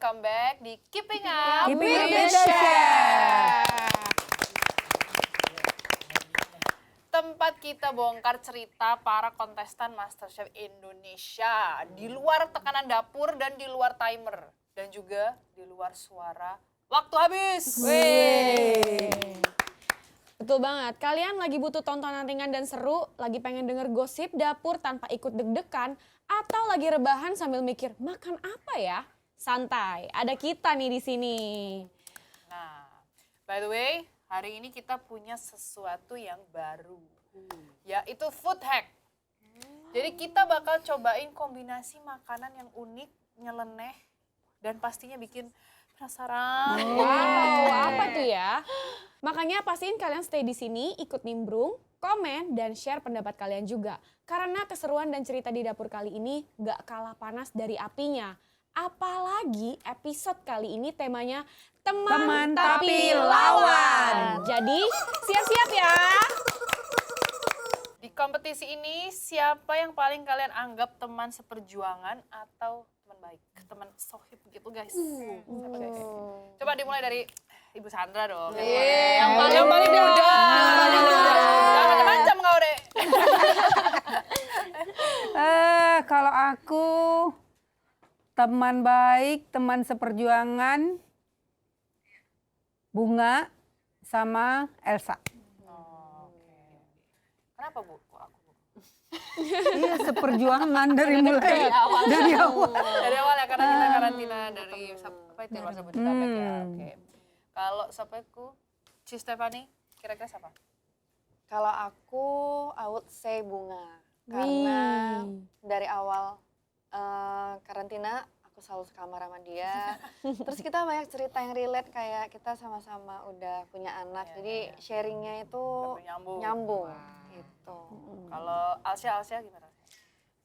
welcome back di Keeping Up Keeping with Up the with the Chef. Tempat kita bongkar cerita para kontestan MasterChef Indonesia di luar tekanan dapur dan di luar timer dan juga di luar suara waktu habis. Betul banget, kalian lagi butuh tontonan ringan dan seru, lagi pengen denger gosip dapur tanpa ikut deg-degan, atau lagi rebahan sambil mikir makan apa ya? Santai, ada kita nih di sini. Nah, by the way, hari ini kita punya sesuatu yang baru, yaitu food hack. Jadi kita bakal cobain kombinasi makanan yang unik, nyeleneh, dan pastinya bikin penasaran. Wow, apa tuh ya? Makanya pastiin kalian stay di sini, ikut nimbrung, komen, dan share pendapat kalian juga. Karena keseruan dan cerita di dapur kali ini gak kalah panas dari apinya. Apalagi episode kali ini temanya teman tapi lawan. Jadi siap-siap ya. Di kompetisi ini, siapa yang paling kalian anggap teman seperjuangan atau teman baik? Teman sohib gitu guys. Siapa guys? Coba dimulai dari Ibu Sandra dong. Yang paling muda. Jangan macam-macam kau deh. Kalau aku teman baik, teman seperjuangan, Bunga sama Elsa. Kenapa Bu? Kok aku Bu? Iya, seperjuangan dari mulai dari awal. Dari awal ya, karena kita karantina dari apa itu masa Bodetabek ya. Oke. Kalau sahabatku, Ci Stefani, kira-kira siapa? Kalau aku, I would say Bunga. Karena dari awal karantina, aku selalu sekamar sama dia. Terus kita banyak cerita yang relate, kayak kita sama-sama udah punya anak. Jadi sharingnya itu nyambung. Gitu. Kalau Alsya gimana?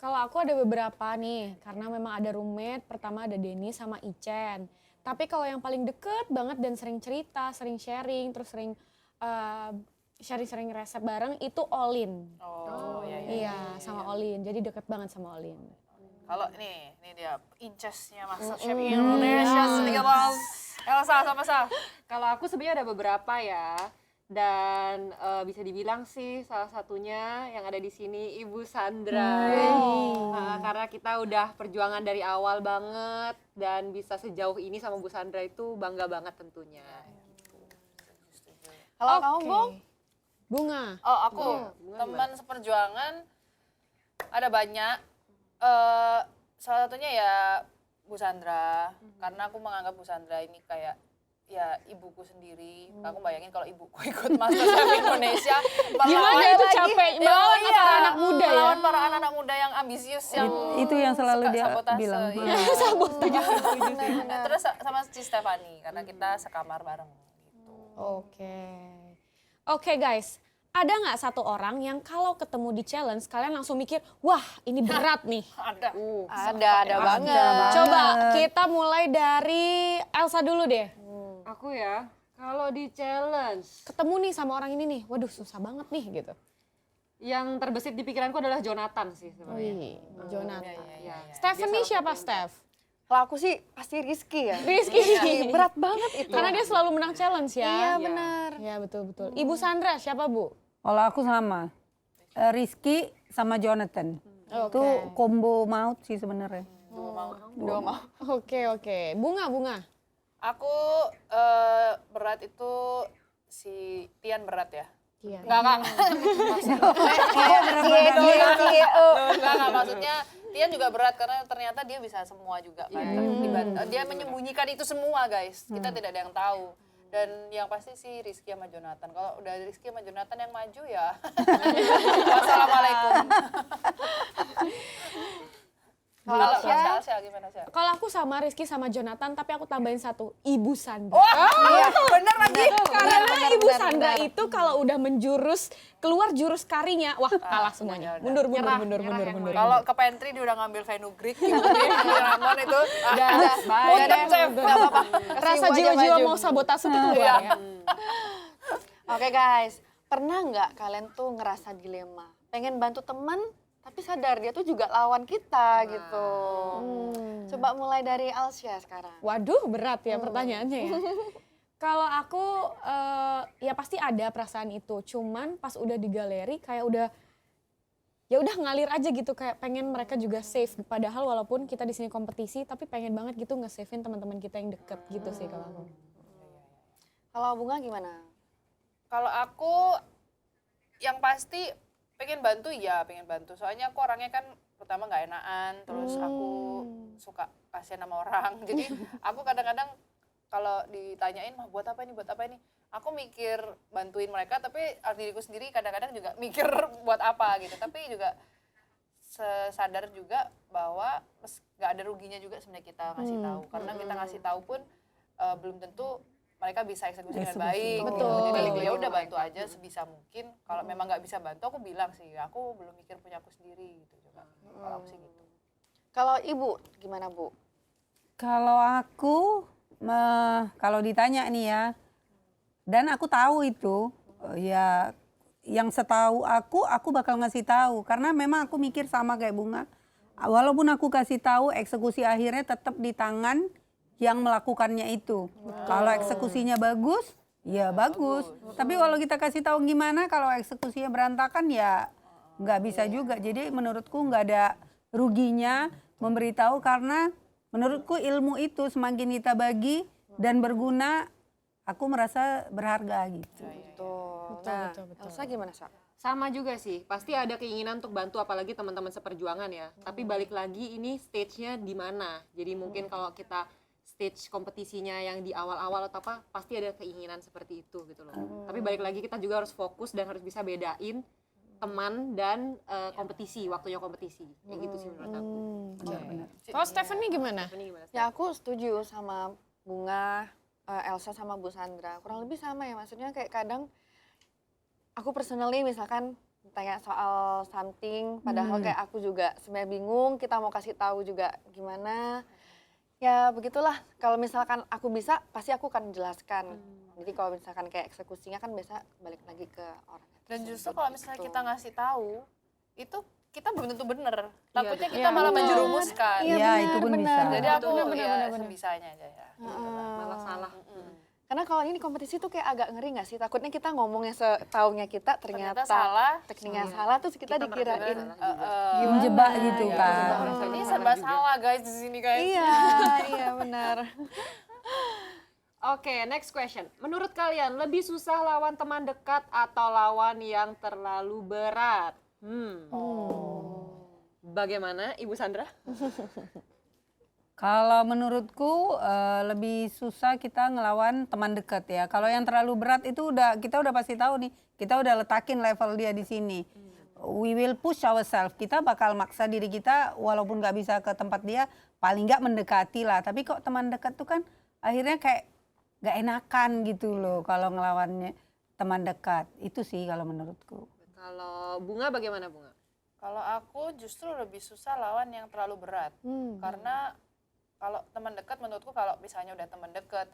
Kalau aku ada beberapa nih, karena memang ada roommate, pertama ada Denny sama Ichen. Tapi kalau yang paling deket banget dan sering cerita, sering sharing, terus sering sharing-sharing resep bareng itu Olin. Oh, Iya, sama Olin. Jadi deket banget sama Olin. Kalau ini dia incesnya MasterChef Indonesia sedikit bang. Elsa sama Sal. Kalau aku sebenarnya ada beberapa ya, dan bisa dibilang sih salah satunya yang ada di sini Ibu Sandra. Karena kita udah perjuangan dari awal banget dan bisa sejauh ini sama Bu Sandra itu bangga banget tentunya. Kalau kamu, Bung? Bunga. Oh aku teman seperjuangan ada banyak. Salah satunya ya Bu Sandra, karena aku menganggap Bu Sandra ini kayak ya ibuku sendiri. Aku bayangin kalau ibuku ikut MasterChef Indonesia, Gimana itu capek? Melawan para anak muda ya? Melawan para anak muda yang ambisius, yang Itu yang selalu suka dia sabotase. bilang. Iya. Terus sama Ci Stefani, karena kita sekamar bareng. Gitu. Oke guys, ada nggak satu orang yang kalau ketemu di challenge kalian langsung mikir, wah ini berat nih. Ada. Ada banget. Coba kita mulai dari Elsa dulu deh. Aku ya, kalau di challenge Ketemu nih sama orang ini nih, waduh susah banget nih gitu. yang terbesit di pikiranku adalah Jonathan sih sebenarnya. Wih, Jonathan. Ya. Stephanie siapa Steph? Kalau aku sih pasti Rizky ya. Rizky. Berat banget itu. Karena dia selalu menang challenge ya. Iya benar. Ya betul-betul. Ibu Sandra siapa Bu? Kalau aku sama Rizky sama Jonathan. Itu combo maut sih sebenarnya. Dua mau. Oke. Bunga. Aku berat itu si Tian berat ya? Iya. Enggak. Enggak, maksudnya Tian juga berat karena ternyata dia bisa semua juga kan. Dia menyembunyikan itu semua guys, kita tidak ada yang tahu. Dan yang pasti sih Rizky sama Jonathan. Kalau udah Rizky sama Jonathan yang maju ya wassalamualaikum. Kalau Alsya gimana sih? Kalau aku sama Rizky sama Jonathan, tapi aku tambahin satu, Ibu Sandra. Iya, bener lagi. Karena Ibu Sandra itu kalau udah menjurus, keluar jurus karinya, wah kalah semuanya. Mundur. Kalau ke pantry dia udah ngambil fenugreek, Ramon itu udah chef. Rasa jiwa-jiwa mau sabotase itu keluar ya. Oke guys, pernah nggak kalian tuh ngerasa dilema? Pengen bantu teman, tapi sadar dia tuh juga lawan kita gitu. Coba mulai dari Alsya sekarang. Waduh, berat ya pertanyaannya ya. Kalau aku ya pasti ada perasaan itu, cuman pas udah di galeri kayak ya udah ngalir aja gitu, kayak pengen mereka juga safe. Padahal walaupun kita di sini kompetisi, tapi pengen banget gitu nge-save-in teman-teman kita yang deket gitu sih kalau aku. Kalau Bunga gimana? Kalau aku yang pasti pengen bantu, pengen bantu. Soalnya aku orangnya kan pertama nggak enakan, terus aku suka kasihan sama orang. Jadi aku kadang-kadang kalau ditanyain mah buat apa ini, aku mikir bantuin mereka, tapi diriku sendiri kadang-kadang juga mikir buat apa gitu. Tapi juga sadar juga bahwa nggak ada ruginya juga sebenarnya kita ngasih tahu, karena kita ngasih tahu pun belum tentu mereka bisa eksekusi dengan baik. Betul. Jadi ya udah bantu aja sebisa mungkin. Kalau memang nggak bisa bantu, aku bilang sih, aku belum mikir punya aku sendiri gitu juga. Kalau aku sih gitu. Kalau Ibu gimana Bu? Kalau aku, kalau ditanya nih ya, dan aku tahu itu, ya yang setahu aku bakal ngasih tahu. Karena memang aku mikir sama kayak Bunga. Walaupun aku kasih tahu, eksekusi akhirnya tetap di tangan yang melakukannya itu. Kalau eksekusinya bagus, ya bagus. Tapi kalau kita kasih tahu gimana, kalau eksekusinya berantakan ya nggak bisa juga. Jadi menurutku nggak ada ruginya memberitahu, karena menurutku ilmu itu semakin kita bagi dan berguna, aku merasa berharga gitu. Betul. Nah, Elsa gimana, Sa? Sama juga sih, pasti ada keinginan untuk bantu, apalagi teman-teman seperjuangan ya. Tapi balik lagi ini stage-nya di mana. Jadi mungkin kalau kita stage kompetisinya yang di awal-awal atau apa, pasti ada keinginan seperti itu gitu loh. Tapi balik lagi kita juga harus fokus dan harus bisa bedain teman dan kompetisi, waktunya kompetisi. Kayak gitu sih menurut aku. Kalau Stephanie gimana? Ini gimana? Ya aku setuju sama Bunga, Elsa sama Bu Sandra. Kurang lebih sama ya, maksudnya kayak kadang aku personally misalkan tanya soal something, padahal kayak aku juga sebenarnya bingung, kita mau kasih tahu juga gimana. Ya begitulah, kalau misalkan aku bisa, pasti aku akan jelaskan. Jadi kalau misalkan kayak eksekusinya kan biasa balik lagi ke orang. Dan justru kalau misalnya kita ngasih tahu, itu kita belum tentu bener. Takutnya Iya, kita malah menjerumuskan. Iya, itu pun bisa. Jadi aku sebisanya aja ya. Malah salah. Karena kalau ini kompetisi tuh kayak agak ngeri nggak sih? Takutnya kita ngomongnya setaunya kita ternyata salah. tekniknya salah, terus kita dikirain Menjebak gitu kan. Ini serba salah guys di sini guys. iya benar. Oke, next question. Menurut kalian lebih susah lawan teman dekat atau lawan yang terlalu berat? Bagaimana Ibu Sandra? Kalau menurutku lebih susah kita ngelawan teman dekat ya. Kalau yang terlalu berat itu kita udah pasti tahu nih. Kita udah letakin level dia di sini. We will push ourselves. Kita bakal maksa diri kita walaupun nggak bisa ke tempat dia, paling nggak mendekati lah. Tapi kok teman dekat tuh kan akhirnya kayak nggak enakan gitu loh kalau ngelawannya teman dekat. Itu sih kalau menurutku. Kalau Bunga bagaimana Bunga? Kalau aku justru lebih susah lawan yang terlalu berat. Karena kalau teman dekat menurutku, kalau misalnya udah teman dekat,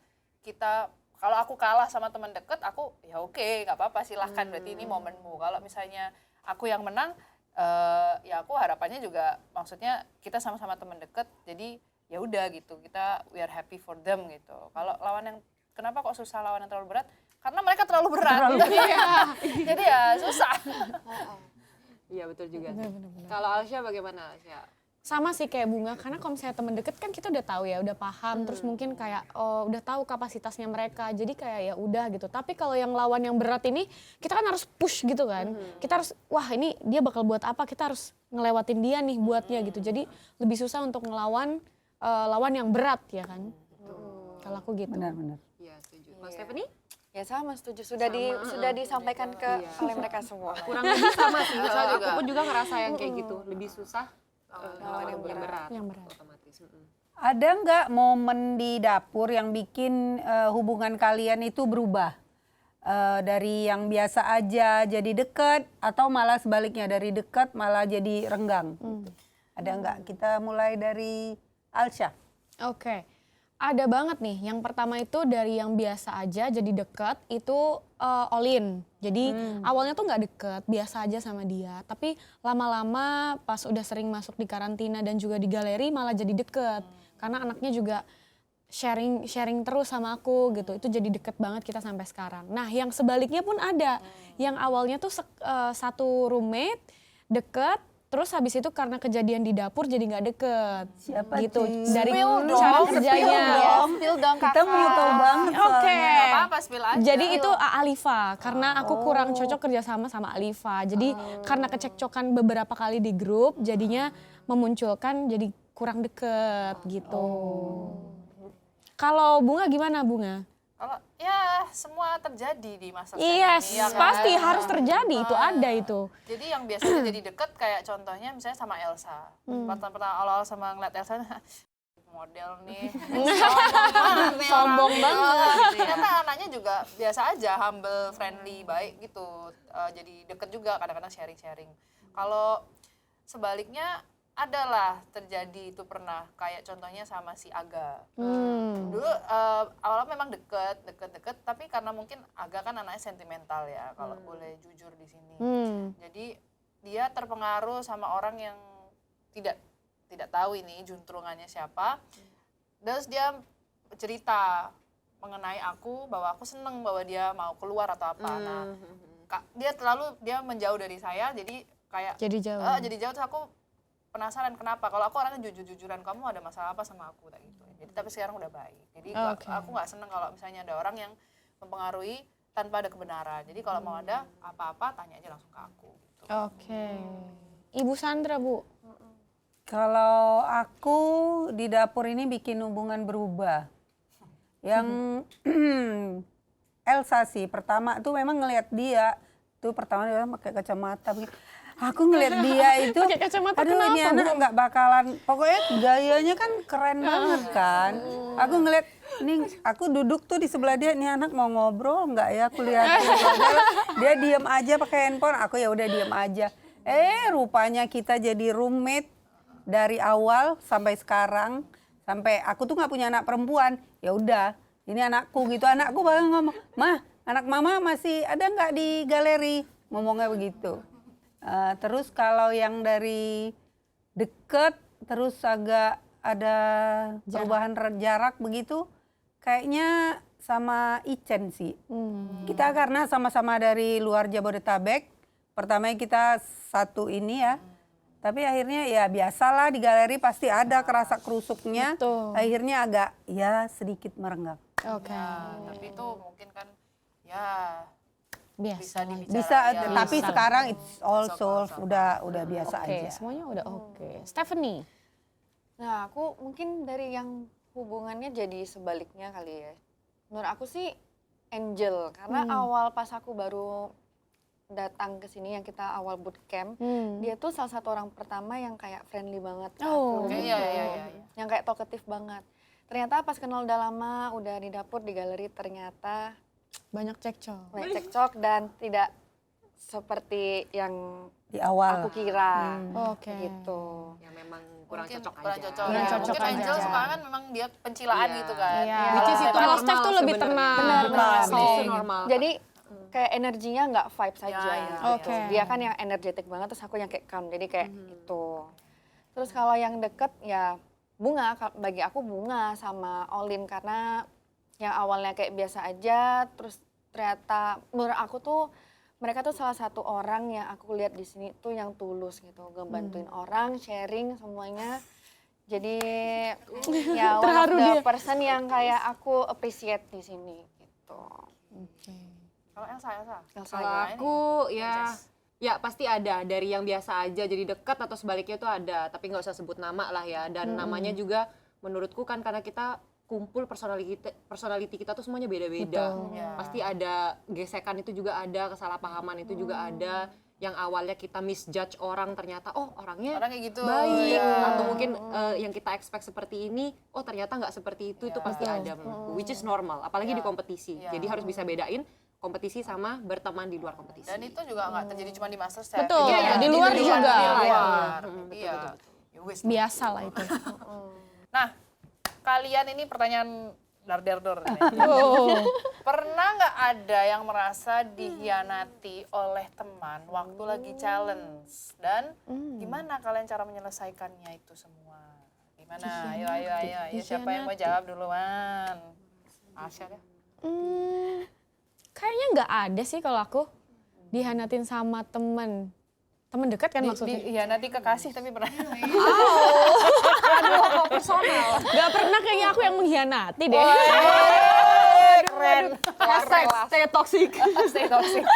kalau aku kalah sama teman dekat, aku ya oke, nggak apa-apa, silahkan, berarti ini momenmu. Kalau misalnya aku yang menang, ya aku harapannya juga, maksudnya kita sama-sama teman dekat, jadi ya udah gitu, we are happy for them gitu. Kalau lawan yang, kenapa kok susah lawan yang terlalu berat? Karena mereka terlalu berat. Jadi ya susah. Iya betul juga. Kalau Alsya bagaimana Alsya? Sama sih kayak Bunga, karena kalau misalnya temen deket kan kita udah tahu ya, udah paham, terus mungkin kayak udah tahu kapasitasnya mereka, jadi kayak ya udah gitu. Tapi kalau yang lawan yang berat ini, kita kan harus push gitu kan, kita harus, wah ini dia bakal buat apa, kita harus ngelewatin dia nih buatnya gitu. Jadi lebih susah untuk ngelawan lawan yang berat ya kan, kalau aku gitu. Benar-benar. Iya setuju. Mas Stephanie? Ya sama, setuju. Sudah disampaikan oleh mereka semua. Kurang lebih sama sih. Kalau aku pun juga ngerasa yang kayak gitu, lebih susah lawan yang berat. Otomatis. Ada nggak momen di dapur yang bikin hubungan kalian itu berubah? Dari yang biasa aja jadi dekat, atau malah sebaliknya dari dekat malah jadi renggang? Ada nggak? Kita mulai dari Alsya. Oke. Ada banget nih. Yang pertama itu dari yang biasa aja jadi deket itu Olin. Jadi awalnya tuh nggak deket, biasa aja sama dia. Tapi lama-lama pas udah sering masuk di karantina dan juga di galeri malah jadi deket. Karena anaknya juga sharing terus sama aku gitu. Itu jadi deket banget kita sampai sekarang. Nah yang sebaliknya pun ada. Yang awalnya tuh satu roommate deket. Terus habis itu karena kejadian di dapur jadi nggak deket. Siapa gitu. Ci? Dari Spill cara dong, kerjanya. Spill dong Kita kakak. mau tahu banget Oke. soalnya. Gak apa-apa, spill aja. Jadi itu Alifa, karena aku kurang cocok kerjasama sama Alifa. Jadi karena kecekcokan beberapa kali di grup, jadinya memunculkan jadi kurang deket gitu. Kalau Bunga gimana Bunga? Kalau ya semua terjadi di masa Iya, ini, ya kan? pasti harus terjadi, itu ada itu. Jadi yang biasanya jadi deket kayak contohnya misalnya sama Elsa. Pertama awal-awal sama ngeliat Elsa, model nih. Sombong banget. Ternyata anaknya juga biasa aja, humble, friendly, baik gitu. Jadi deket juga, kadang-kadang sharing-sharing. Kalau sebaliknya adalah terjadi itu pernah, kayak contohnya sama si Aga. Dulu awalnya memang deket, tapi karena mungkin Aga kan anaknya sentimental ya, kalau boleh jujur di sini. Jadi dia terpengaruh sama orang yang tidak tahu ini juntrungannya siapa. Terus dia cerita mengenai aku bahwa aku seneng bahwa dia mau keluar atau apa. Nah, dia menjauh dari saya, jadi kayak Jadi jauh. jadi jauh. Terus aku penasaran kenapa. Kalau aku orangnya jujur-jujuran, kamu ada masalah apa sama aku kayak gitu. Jadi tapi sekarang udah baik. Jadi aku nggak seneng kalau misalnya ada orang yang mempengaruhi tanpa ada kebenaran. Jadi kalau mau ada apa-apa tanya aja langsung ke aku. Gitu. Oke. Ibu Sandra Bu. Kalau aku di dapur ini bikin hubungan berubah. Yang Elsa sih pertama tuh memang ngelihat dia tuh pertama dia pakai kacamata begitu. Aku ngelihat dia itu, Pakai kacamata aduh ini kenapa, anak Bu? nggak bakalan, pokoknya gayanya kan keren banget kan. Aku ngelihat, nih aku duduk tuh di sebelah dia, nih anak mau ngobrol nggak ya? Aku lihatin, dia diem aja pakai handphone, aku ya udah diem aja. Rupanya kita jadi roommate dari awal sampai sekarang, sampai aku tuh nggak punya anak perempuan, ya udah, ini anakku gitu. Anakku bakal ngomong, mah anak mama masih ada nggak di galeri? Ngomongnya begitu. Terus kalau yang dari deket, terus agak ada perubahan jarak begitu, kayaknya sama Icen sih. Kita karena sama-sama dari luar Jabodetabek, pertamanya kita satu ini ya, tapi akhirnya ya biasalah di galeri pasti ada kerasa kerusuknya, Betul. akhirnya agak ya sedikit merenggang. Oke. Ya, tapi itu mungkin kan ya Biasa. bisa dibicarain. Bisa, ya. tapi bisa. sekarang it's all It's solved, all udah biasa Oke, aja. semuanya udah oke. Stephanie. Nah, aku mungkin dari yang hubungannya jadi sebaliknya kali ya. Menurut aku sih Angel, karena awal pas aku baru datang ke sini yang kita awal bootcamp, dia tuh salah satu orang pertama yang kayak friendly banget ke Oh. aku. Oke, gitu. iya. Yang kayak talkative banget. Ternyata pas kenal udah lama, udah di dapur, di galeri, ternyata Banyak cekcok. banyak cekcok dan tidak seperti yang Di awal. aku kira. Oke. Gitu. Yang memang kurang Mungkin cocok kurang aja. cocok. Kurang Ya, cocok mungkin Angel aja. suka kan memang dia pencilaan Iya. gitu kan. Iya. Which is itu Kalau normal Steph tuh lebih sebenarnya. tenang. Benar, Itu benar. normal. Jadi kayak energinya nggak vibes aja. Ya, ya. gitu. Oke. Dia kan yang energetik banget, terus aku yang kayak calm. Jadi kayak itu. Terus kalau yang deket ya Bunga, bagi aku Bunga sama Olin. Karena yang awalnya kayak biasa aja, terus ternyata menurut aku tuh mereka tuh salah satu orang yang aku lihat di sini tuh yang tulus gitu. Ngebantuin orang, sharing semuanya. Jadi ya one of Terharu the dia. person yang kayak aku appreciate di sini gitu. Oke. Kalau Elsa. Elsa Kalau ya. aku ya pasti ada dari yang biasa aja jadi dekat atau sebaliknya itu ada, tapi nggak usah sebut nama lah ya. Dan namanya juga menurutku kan karena kita kumpul personality kita tuh semuanya beda-beda. Ya. Pasti ada gesekan itu juga ada, kesalahpahaman itu juga ada. Yang awalnya kita misjudge orang ternyata orangnya Orang kayak gitu. baik ya. atau mungkin yang kita expect seperti ini ternyata nggak seperti itu pasti ada menurutku, which is normal apalagi di kompetisi. Jadi harus bisa bedain kompetisi sama berteman di luar kompetisi. Dan itu juga nggak terjadi cuma di Masterchef. Betul, Iya, di luar di juga. Di luar. Iya. Iya. Ya wis. Biasa lah itu. Nah, kalian ini pertanyaan dar-dar-dor ini. Oh. Pernah nggak ada yang merasa dihianati oleh teman waktu lagi challenge? Dan gimana kalian cara menyelesaikannya itu semua? Gimana? Ayo. Siapa yang mau jawab duluan? Asya deh. Kayaknya nggak ada sih kalau aku dihianatin sama temen dekat kan maksudnya. Dihianati kekasih tapi pernah. Aduh, personal. Gak pernah kayaknya aku yang mengkhianati deh. Keren. Hashtag stay toxic. Stay toxic.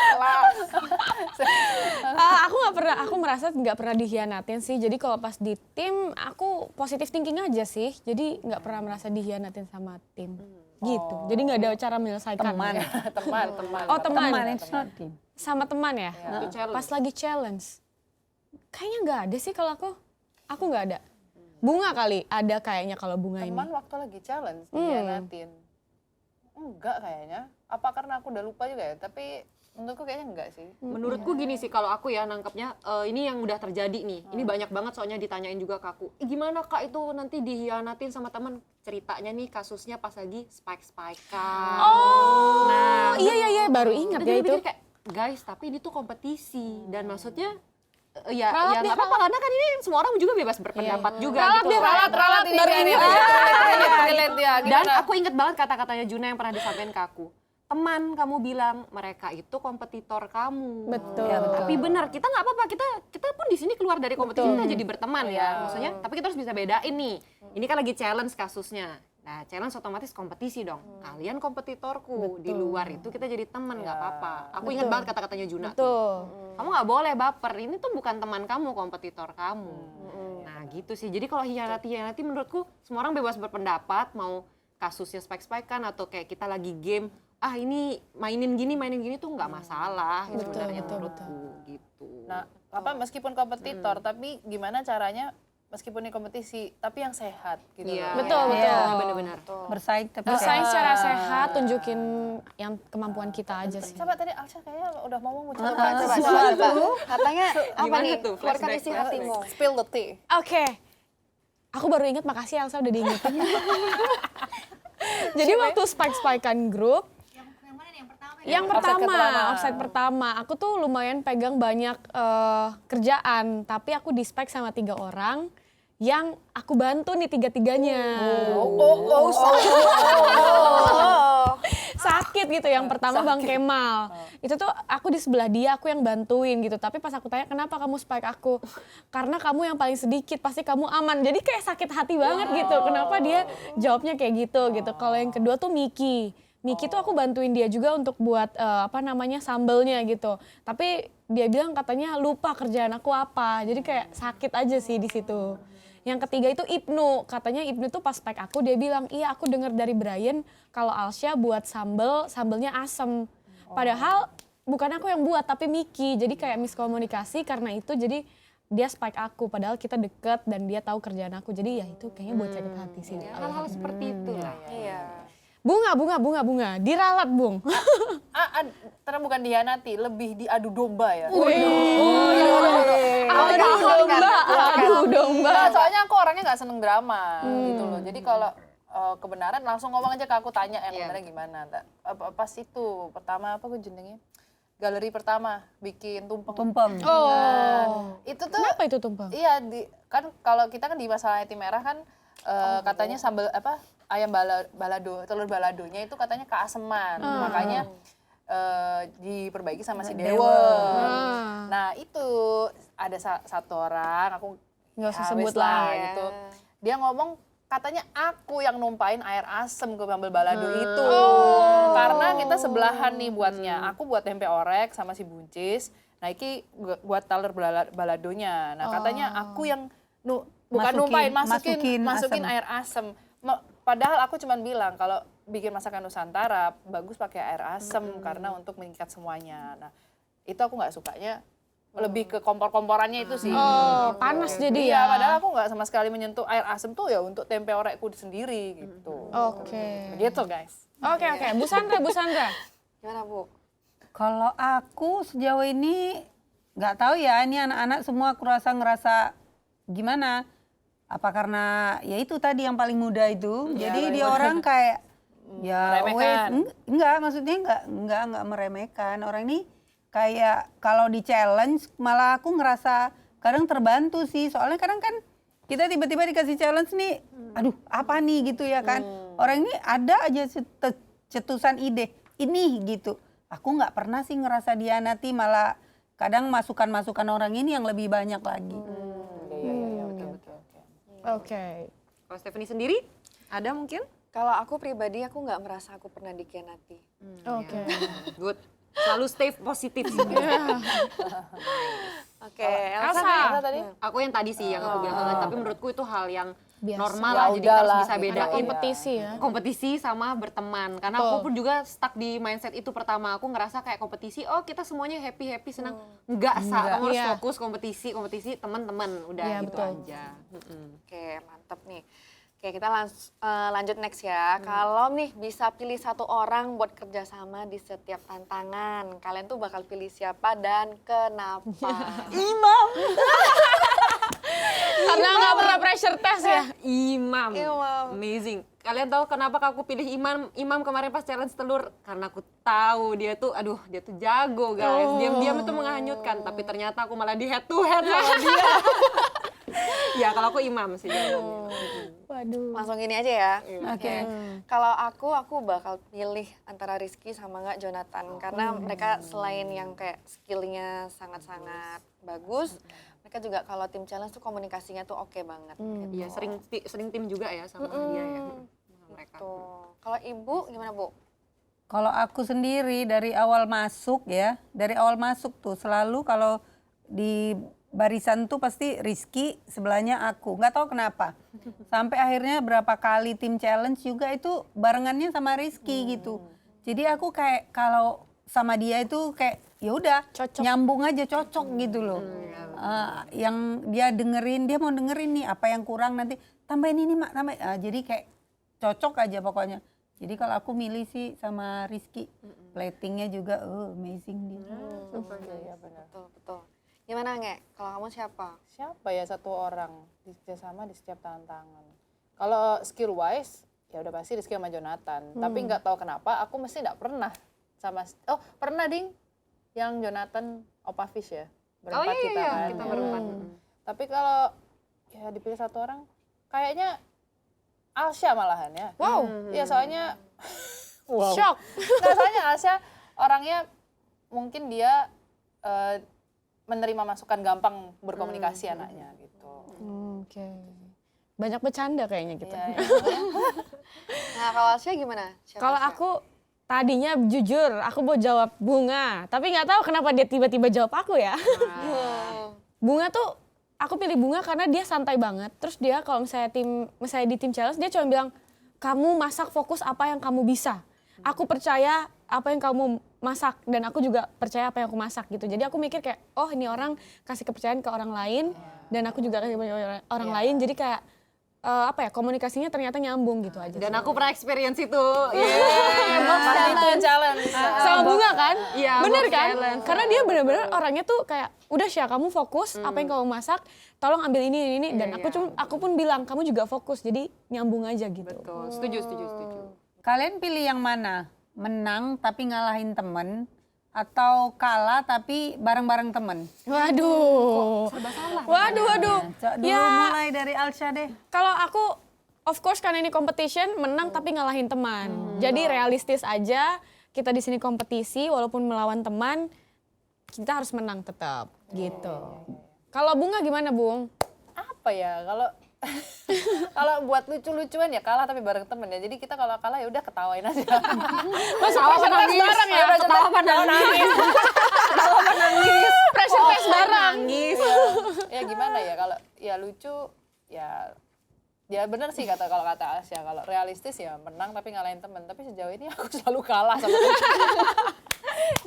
Aku merasa nggak pernah dihianatin sih. Jadi kalau pas di tim, aku positive thinking aja sih. Jadi nggak pernah merasa dihianatin sama tim. Gitu. Jadi nggak ada cara menyelesaikan. Teman. Teman. Oh teman. Teman, it's not team. Sama teman ya? Itu challenge. Pas lagi challenge. Kayaknya nggak ada sih kalau aku. Aku nggak ada. Bunga kali ada kayaknya kalau bunga ini. Teman waktu lagi challenge dihianatin. Enggak kayaknya. Apa karena aku udah lupa juga ya? Tapi menurutku kayaknya enggak sih. Menurutku gini sih, kalau aku ya nangkepnya, ini yang udah terjadi nih. Ini banyak banget soalnya ditanyain juga ke aku. Gimana Kak itu nanti dihianatin sama teman? Ceritanya nih kasusnya pas lagi spike-spikean. Oh, Nah, iya baru ingat Udah ya jadi itu. pikir kayak, guys tapi ini tuh kompetisi. Dan maksudnya, ya Ralat deh, nggak apa-apa karena kan ini semua orang juga bebas berpendapat juga Ralat gitu. deh, ralat ini baru ingat. Relate ya. Dan aku inget banget kata-katanya Juna yang pernah disampaikan ke aku. Teman kamu bilang mereka itu kompetitor kamu. Betul. Ya, betul. Tapi benar, kita nggak apa-apa, kita pun di sini keluar dari kompetisi kita jadi berteman ya. Maksudnya, tapi kita harus bisa bedain nih. Ini kan lagi challenge kasusnya. Nah, challenge otomatis kompetisi dong. Kalian kompetitorku, di luar itu kita jadi teman, nggak apa-apa. Aku ingat banget kata-katanya Juna tuh. Betul. Kamu nggak boleh baper, ini tuh bukan teman kamu, kompetitor kamu. Nah gitu sih, jadi kalau hianati menurutku semua orang bebas berpendapat, mau kasusnya spike-spikean atau kayak kita lagi game, ini mainin gini tuh nggak masalah sebenarnya menurutku gitu. Nah, meskipun kompetitor, tapi gimana caranya meskipun ini kompetisi, tapi yang sehat gitu. Iya, loh. Betul. benar-benar. Bersaing tapi Bersaing sehat. secara sehat, tunjukin yang kemampuan kita aja sih. Coba tadi Alsya kayaknya udah mau coba. Katanya apa Gimana nih? tuh? Keluarkan Flashback, isi hatimu. Spill the tea. Oke. Aku baru ingat, makasih Elsa udah diingetin. Jadi waktu spike-spikean grup, yang pertama, offside pertama, aku tuh lumayan pegang banyak kerjaan, tapi aku di spike sama 3 orang yang aku bantu nih 3-3-nya. Sakit gitu. Yang pertama Bang Kemal, itu tuh aku di sebelah dia, aku yang bantuin gitu. Tapi pas aku tanya kenapa kamu spike aku, karena kamu yang paling sedikit, pasti kamu aman. Jadi kayak sakit hati banget gitu. Kenapa dia jawabnya kayak gitu. Kalau yang kedua tuh Miki tuh aku bantuin dia juga untuk buat sambelnya gitu. Tapi dia bilang katanya lupa kerjaan aku apa. Jadi kayak sakit aja sih di situ. Yang ketiga itu Ibnu. Katanya Ibnu tuh pas spike aku dia bilang, "Iya, aku dengar dari Brian kalau Alsya buat sambelnya asem." Padahal bukan aku yang buat tapi Miki. Jadi kayak miskomunikasi karena itu jadi dia spike aku padahal kita deket dan dia tahu kerjaan aku. Jadi ya itu kayaknya buat sakit hati sih. Hal-hal seperti itu lah. Iya. Bunga. Diralat, Bung. Ternyata bukan dihianati, lebih diadu domba ya. Aduh domba. Nah, soalnya aku orangnya nggak seneng drama gitu loh. Jadi kalau kebenaran langsung ngomong aja ke aku, tanya yang kebenaran gimana. Pas itu pertama gue jenengnya galeri pertama bikin tumpeng. Itu tuh Kenapa itu tumpeng? iya kan kalau kita kan di masalah Tim Merah kan katanya sambal ayam balado, telur baladonya itu katanya keaseman. Makanya diperbaiki sama si Dewa. Nah, itu ada satu orang, aku Nggak usah ya sebut wes lah. gitu. Dia ngomong katanya aku yang numpain air asem ke sambal balado itu. Karena kita sebelahan nih buatnya. Aku buat tempe orek sama si buncis. Nah, iki buat telur baladonya. Nah, katanya aku yang masukin air asem. Padahal aku cuma bilang kalau bikin masakan Nusantara bagus pakai air asem karena untuk mengikat semuanya. Nah, itu aku nggak sukanya, lebih ke kompor-komporannya itu sih. Panas Gitu. jadi Iya, ya. padahal aku nggak sama sekali menyentuh air asem tuh ya untuk tempe orekku sendiri gitu. Oke. Gitu guys. Oke. Bu Sandra. Gimana, Bu? Kalau aku sejauh ini nggak tahu ya, ini anak-anak semua aku ngerasa gimana. Apa karena ya itu tadi yang paling muda itu. Ya, Jadi paling dia muda. orang kayak ya Meremehkan. enggak maksudnya enggak meremehkan. Orang ini kayak kalau di challenge malah aku ngerasa kadang terbantu sih. Soalnya kadang kan kita tiba-tiba dikasih challenge nih, aduh apa nih gitu ya kan. Orang ini ada aja cetusan ide ini gitu. Aku nggak pernah sih ngerasa dianati, malah kadang masukan-masukan orang ini yang lebih banyak lagi. Iya, oke. Oke. Kalau Stephanie sendiri, ada mungkin? Kalau aku pribadi aku nggak merasa aku pernah dikhianati. Oke. Good. Selalu stay positif. Oke, Elsa. Elsa tadi? Aku yang tadi sih yang aku bilang, tapi menurutku itu hal yang Biasa. normal Ya lah, jadi kita harus udahlah, bisa gitu. bedain Kompetisi ya. kompetisi sama berteman. Karena aku pun juga stuck di mindset itu pertama. Aku ngerasa kayak kompetisi, oh kita semuanya happy senang. Enggak, kamu harus Iya. fokus kompetisi teman-teman. Udah Iya, gitu betul. aja. Oke, mantap nih. Oke, kita lanjut next ya. Kalau nih bisa pilih satu orang buat kerjasama di setiap tantangan, kalian tuh bakal pilih siapa dan kenapa? Karena nggak pernah pressure test ya. Imam. Imam. Amazing. Kalian tahu kenapa aku pilih Imam kemarin pas challenge telur? Karena aku tahu dia tuh jago guys. Diam-diam itu menghanyutkan, tapi ternyata aku malah di head to head sama dia. Ya kalau aku Imam sih. Waduh. Langsung gini aja ya. Oke. Kalau aku bakal pilih antara Rizky sama nggak Jonathan. Karena mereka selain yang kayak skillnya sangat-sangat bagus, mereka juga kalau tim challenge tuh komunikasinya tuh oke banget. Gitu. Iya, sering tim juga ya sama dia ya. Sama mereka. Tuh. Kalau ibu gimana Bu? Kalau aku sendiri dari awal masuk tuh selalu kalau di barisan tuh pasti Rizky, sebelahnya aku. Nggak tahu kenapa. Sampai akhirnya berapa kali tim challenge juga itu barengannya sama Rizky gitu. Jadi aku kayak kalau sama dia itu kayak ya udah nyambung aja, cocok gitu loh. Yang dia mau dengerin nih apa yang kurang, nanti tambahin ini mak, tambahin. Jadi kayak cocok aja pokoknya. Jadi kalau aku milih sih sama Rizky, platingnya juga amazing dia. Iya benar. Betul. Gimana Nge? Kalau kamu siapa? Siapa ya satu orang kerjasama di setiap tantangan? Kalau skill wise, ya udah pasti Rizky sama Jonathan. Tapi nggak tahu kenapa, aku mesti nggak pernah pernah ding, yang Jonathan Opa Fish ya, berempat kita kan. Kita berempat. Tapi kalau ya dipilih satu orang, kayaknya Alsya malahan ya. Wow. Iya soalnya, Shock. nggak, soalnya Alsya orangnya mungkin dia menerima masukan, gampang berkomunikasi anaknya gitu. Oke. Banyak bercanda kayaknya kita. Iya, Nah kalau Asia gimana? Siapa Kalau Asia? aku tadinya jujur, aku mau jawab Bunga. Tapi nggak tahu kenapa dia tiba-tiba jawab aku ya. Bunga tuh, aku pilih Bunga karena dia santai banget. Terus dia kalau misalnya di tim challenge, dia cuma bilang, kamu masak fokus apa yang kamu bisa. Aku percaya apa yang kamu masak dan aku juga percaya apa yang aku masak gitu. Jadi aku mikir kayak, oh ini orang kasih kepercayaan ke orang lain dan aku juga kasih kepercayaan ke orang lain. Jadi kayak komunikasinya ternyata nyambung gitu aja. Dan sih. aku pernah experience itu. pasti itu challenge. Sama Bunga kan? Iya, Bener box kan? challenge. Karena dia bener-bener orangnya tuh kayak, udah Syah kamu fokus apa yang kamu masak, tolong ambil ini. Dan aku pun bilang, kamu juga fokus, jadi nyambung aja gitu. Betul, setuju. Kalian pilih yang mana? Menang tapi ngalahin temen, atau kalah tapi bareng-bareng temen? Waduh. Waduh. Dulu Ya, mulai dari Alsya deh. kalau aku, of course karena ini competition, menang tapi ngalahin teman. Jadi realistis aja, kita di sini kompetisi, walaupun melawan teman, kita harus menang tetap, gitu. Kalau Bunga gimana, Bung? Apa ya kalau kalau buat lucu-lucuan ya kalah tapi bareng temen ya. Jadi kita kalau kalah ya udah ketawain aja. Masuk pressure test bareng ya? Ketawa nangis. Pressure test bareng. Ya gimana ya kalau ya lucu ya bener sih kalau kata Asya, kalau realistis ya menang tapi ngalahin temen. Tapi sejauh ini aku selalu kalah sama temen.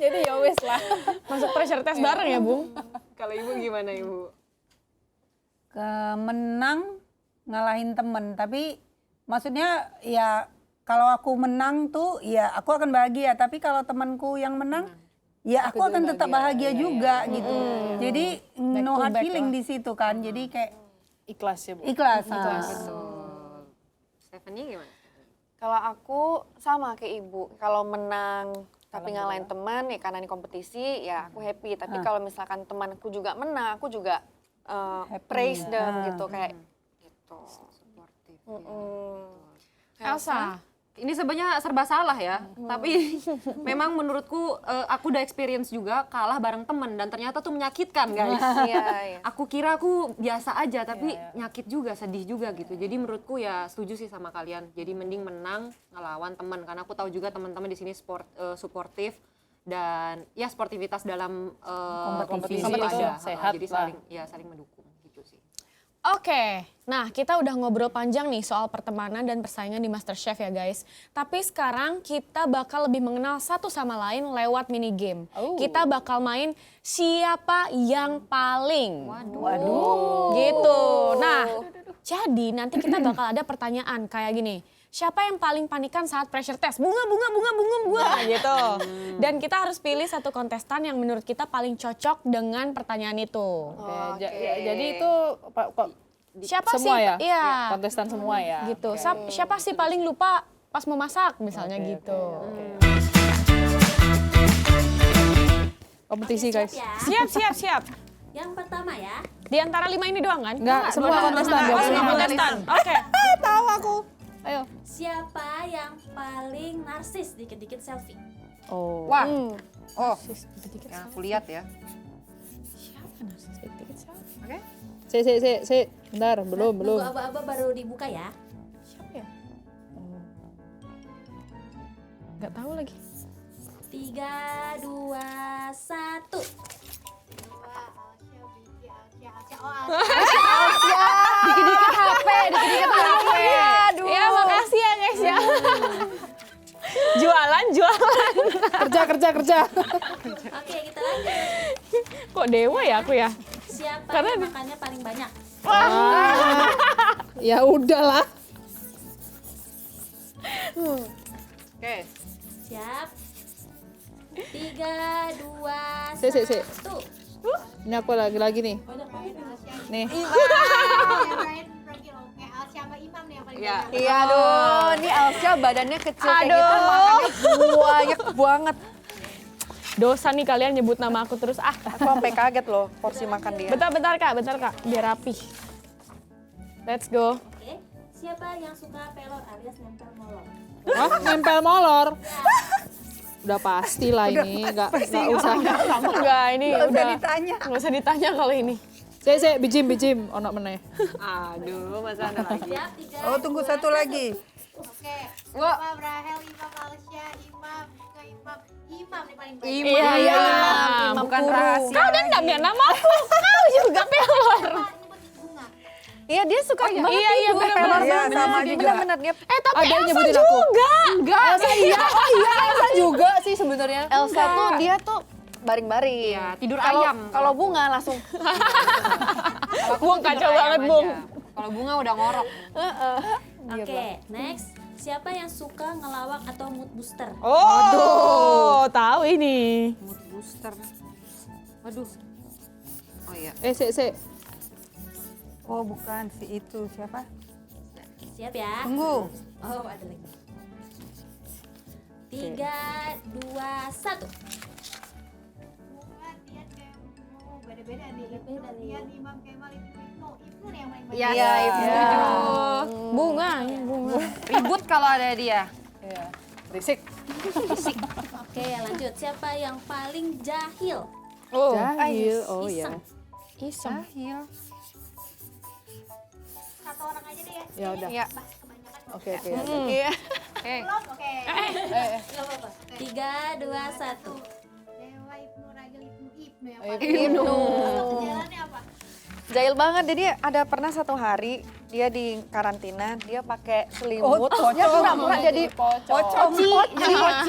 Jadi ya wis lah. Masuk pressure test bareng ya, Bung? Kalau Ibu gimana Ibu? Menang ngalahin temen, tapi maksudnya ya kalau aku menang tuh ya aku akan bahagia, tapi kalau temanku yang menang ya aku akan tetap bahagia juga gitu. Jadi no to hard back feeling di situ kan. Jadi kayak Ikhlas ya, Bu. Ikhlas. Betul. Stephanie gimana? Kalau aku sama kayak ibu, kalau menang tapi ngalahin teman ya karena ini kompetisi ya aku happy. Tapi kalau misalkan temanku juga menang, aku juga praise them gitu kayak gitu. Sportif. Elsa. Ini sebenarnya serba salah ya, tapi memang menurutku aku udah experience juga kalah bareng temen dan ternyata tuh menyakitkan guys. Iya, iya. Aku kira aku biasa aja tapi nyakit juga, sedih juga gitu. Jadi menurutku ya setuju sih sama kalian. Jadi mending menang ngelawan teman karena aku tahu juga teman-teman di sini suportif dan ya sportivitas dalam kompetisi itu Kompetisi ada. sehat Jadi lah. saling mendukung gitu sih. Oke, nah kita udah ngobrol panjang nih soal pertemanan dan persaingan di MasterChef ya guys. Tapi sekarang kita bakal lebih mengenal satu sama lain lewat mini game. Kita bakal main siapa yang paling. Waduh. Gitu. Nah, jadi nanti kita bakal ada pertanyaan kayak gini. Siapa yang paling panikan saat pressure test? Bunga gitu. Dan kita harus pilih satu kontestan yang menurut kita paling cocok dengan pertanyaan itu. Oke, jadi itu Siapa semua sih? ya? Iya. Kontestan semua ya? Gitu. Siapa sih paling lupa pas mau masak misalnya gitu. Kompetisi guys. Siap. Yang pertama ya, Di antara 5 ini doang kan? Enggak, semua kontestan. Semua kontestan. Oke. Tahu aku. Ayo. siapa yang paling narsis dikit-dikit selfie? Oh. Wah, yang aku lihat ya. Oke. Si. Bentar, belum. Tunggu aba-aba baru dibuka ya. Siapa ya? Nggak tahu lagi. 3, 2, 1. Dikit-dikit HP. Ya makasih ya guys ya. Jualan. Kerja. Oke, kita lanjut. Kok dewa ya aku ya? Siapa Karena yang makannya paling banyak? Ya udahlah. Oke. Siap. 3, 2, 1. Si. Ini aku lagi nih. Nih. Iya, aduh, ini Alsya badannya kecil kayak gitu, makannya banyak banget. Dosa nih kalian nyebut nama aku terus. Aku sampai kaget loh porsi makan dia. Bentar kak, biar rapi. Let's go. Oke. Siapa yang suka pelor alias nempel molor? Wah, nempel molor. Udah pasti lah ini, nggak usah. Enggak, ini Nggak usah udah ditanya. nggak usah ditanya kalau ini. Si, bijim, ono meneh. Aduh, masa ada lagi. Siap, 3. Oh, tunggu satu lagi. Oke, Wah. Imam Rahel, Imam Alsya, Imam nih paling banyak. Iya, Imam bukan Guru. rahasia. Kau dan nggak biar nama aku. Kau juga pelor. Nyebutin bunga. Iya, dia suka banget Iya, itu. bener. Iya, sama juga. Bener-bener dia. Tapi Ada yang Elsa nyebutin aku. juga. Enggak. Elsa iya. Oh iya, Elsa juga sih sebenarnya. Elsa tuh dia tuh baring-baring. Iya, tidur Kalau- ayam. Kalau bunga langsung Bung kacau banget, Bung. Kalau bunga udah ngorok. Oke, next. Siapa yang suka ngelawak atau mood booster? Oh, tahu ini. Mood booster. Waduh. Oh iya. Si. Oh, bukan si itu. Siapa? Siap ya? Tunggu. Oh, ada lagi. 3, 2, 1. Bunga, Dian, Kemal. Beda-beda nih. Dian, Imam, Kemal, Ibnu nih yang paling banyak. Iya, Iya. Bunga. Ribut kalau ada dia. Iya. Berisik. Oke, lanjut. Siapa yang paling jahil? Oh, Jahil. Oh Iseng. iya. iseng. Satu orang aja deh ya. Ya udah. Iya. Oke. Iya. Oke. Belum? Oke. 3, 2, 1. Dewa, Ibnu, Ragil, Ibnu yang Ayo, paling Ibnu. Jalannya apa? Jahil banget. Jadi ada pernah satu hari dia di karantina, dia pakai Oh, selimut. Dia pura-pura jadi poci.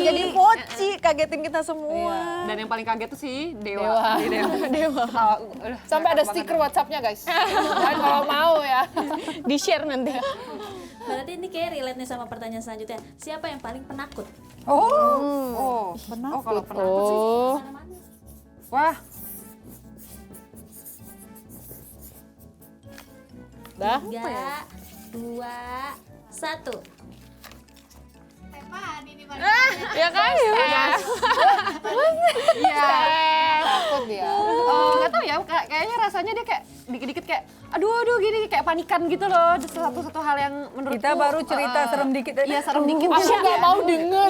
Jadi poci, kagetin kita semua. Dan yang paling kaget tuh si Dewa. Dewa. Sampai ada stiker WhatsApp-nya guys. Dan kalau mau ya. Di-share nanti. Berarti ini kayak relate nih sama pertanyaan selanjutnya. Siapa yang paling penakut? Oh, Oh, kalau penakut sih. Oh. Mana-mana. Wah, kita. 3, 2, 1. Stefan ini paling Ya kan ya. Iya. Takut dia. Nggak tahu ya, kayaknya rasanya dia kayak dikit-dikit kayak aduh gini kayak panikan gitu loh. Satu hal yang menurutku Kita baru cerita serem dikit. Iya serem dikit. Aku nggak mau denger.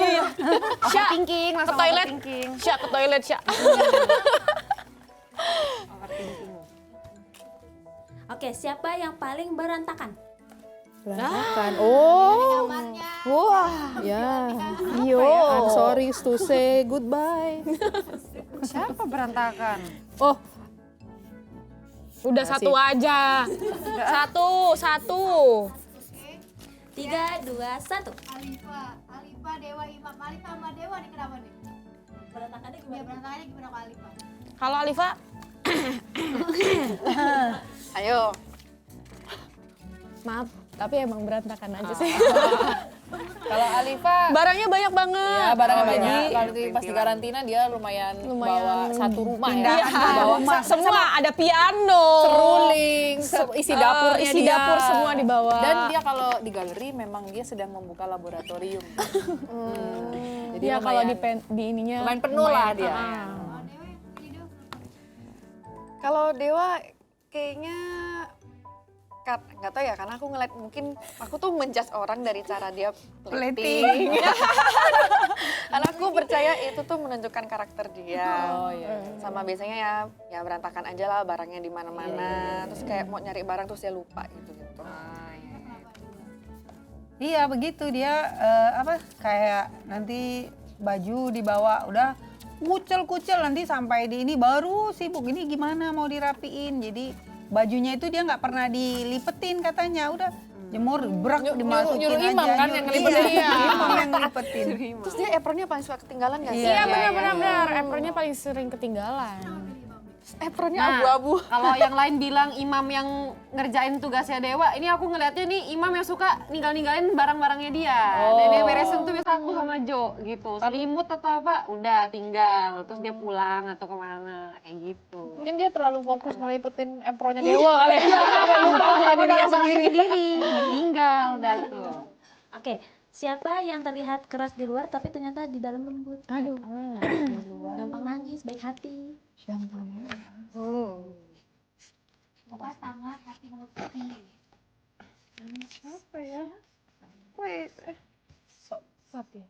Overthinking, Ke langsung toilet. overthinking. Syak ke toilet, Syak. Oke, siapa yang paling berantakan? Berantakan. Oh. kamarnya. Wah, ya. Yo. I'm sorry to say goodbye. Siapa berantakan? Oh. Udah satu aja. Satu. 3, 2, 1. Alifa, Dewa, Imam. Alifa sama Dewa nih kenapa nih? Berantakannya Ya berantakannya gimana Kak Alifa? Kalau Alifa, Ayo. maaf, tapi emang berantakan aja sih. Kalau Alifa, Barangnya banyak banget. ya barangnya Oh, banyak. jadi Kalau pas di karantina dia lumayan bawa satu rumah ya. pindahan Bawa rumah. semua ada piano, seruling, isi dapurnya isi dia. dapur semua dibawa. Dan dia kalau di galeri memang dia sedang membuka laboratorium. Jadi Dia kalau lumayan- di ininya lumayan penuh lah dia. Kalau Dewa yang hidup Kalau Dewa kayaknya nggak tahu ya, karena aku ngeliat mungkin aku tuh menjudge orang dari cara dia plating. Karena aku percaya itu tuh menunjukkan karakter dia. Oh iya. Sama biasanya ya berantakan aja lah barangnya di mana-mana. Terus kayak mau nyari barang terus dia lupa gitu. Iya begitu dia kayak nanti baju dibawa udah kucel nanti sampai di ini baru sibuk ini gimana mau dirapiin. Jadi bajunya itu dia nggak pernah dilipetin katanya, udah jemur brak dimasukin nyuruh aja. Imam kan yang ngelipetin. Iya, Imam yang ngelipetin. Terus dia apronnya paling suka ketinggalan nggak sih? Iya, benar. Apronnya paling sering ketinggalan. Apronnya abu-abu. Kalau yang lain bilang Imam yang ngerjain tugasnya Dewa, ini aku ngeliatnya nih Imam yang suka ninggalin barang-barangnya dia. Dia beresin tuh biasa aku sama Jo gitu. Selimut atau apa, udah tinggal. Terus dia pulang atau kemana, kayak gitu. Mungkin dia terlalu fokus ngelipetin apronnya Dewa kali ya. Lupa sama dia sendiri, tinggal dah tuh. Oke, siapa yang terlihat keras di luar tapi ternyata di dalam lembut? Aduh. Gampang nangis, baik hati. kuat tangan hati mulut putih. Apa ya? Sok ya.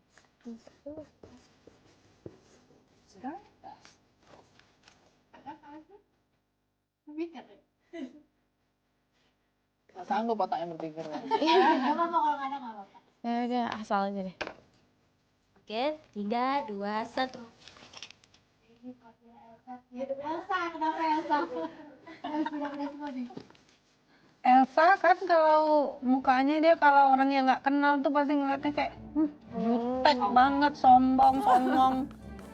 Nggak sanggup otaknya berpikir. Nggak apa-apa kalau nggak ada nggak apa-apa. Ya, asal aja deh. Oke, 3, 2, 1. Elsa, kenapa Elsa? Harus pindah-pindah semua nih. Elsa kan kalau mukanya dia kalau orang yang nggak kenal tuh pasti ngeliatnya kayak jutek banget, sombong.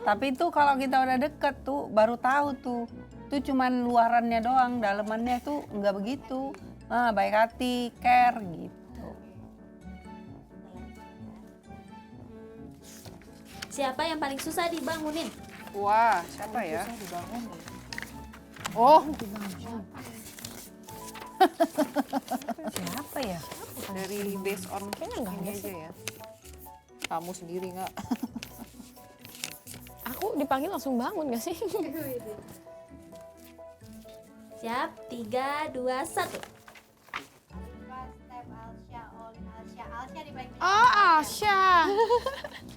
Tapi tuh kalau kita udah deket tuh baru tahu tuh. Itu cuman luarannya doang, dalemannya tuh nggak begitu. Baik hati, care gitu. Siapa yang paling susah dibangunin? Wah, siapa ya? Oh, Siapa ya? Dari based on kayaknya nggak ada aja ya. kamu sendiri nggak? Aku dipanggil langsung bangun gak sih? Siap, 3, 2, 1. Alfa, Step, Alsya, Olin, Alsya. Alsya di paling Oh, Asya.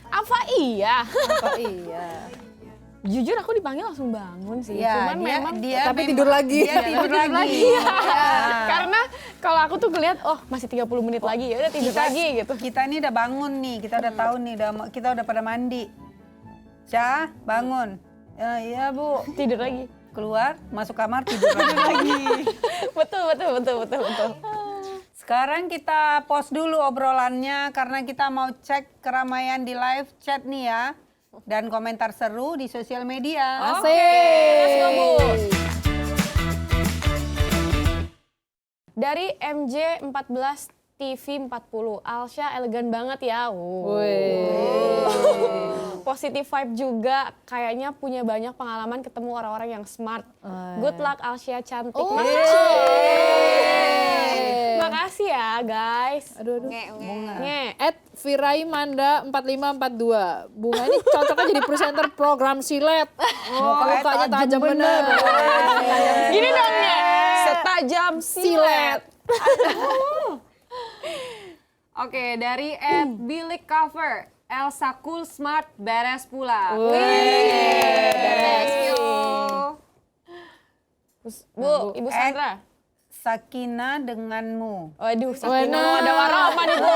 Apa iya? Apa iya? Jujur aku dipanggil langsung bangun sih. Ya, Cuman memang tapi tidur lagi. Dia tidur lagi. karena kalau aku tuh ngeliat oh masih 30 menit lagi ya udah tidur lagi gitu. Kita ini udah bangun nih, kita udah tahu nih, kita udah pada mandi. Syah, bangun. Iya Bu, Tidur lagi. keluar, masuk kamar, tidur lagi. betul. Sekarang kita pause dulu obrolannya karena kita mau cek keramaian di live chat nih ya. Dan komentar seru di sosial media. Asik. Let's go, Bu. Dari MJ14 TV 40, Alsya elegan banget ya. positive vibe juga. Kayaknya punya banyak pengalaman ketemu orang-orang yang smart. Good luck Alsya cantik. Makasih ya guys. Aduh. Nge. @Viraimanda 4542. Bunga ini cocok aja jadi presenter program silet. Mukanya tajam bener. Gini dong ya. Setajam silet. Oke, dari @Bilik Cover, Elsa Cool Smart beres pula. Thank you. Bu, Ibu Sandra. Sakina denganmu. Waduh, Sakina ada warna nih Bu.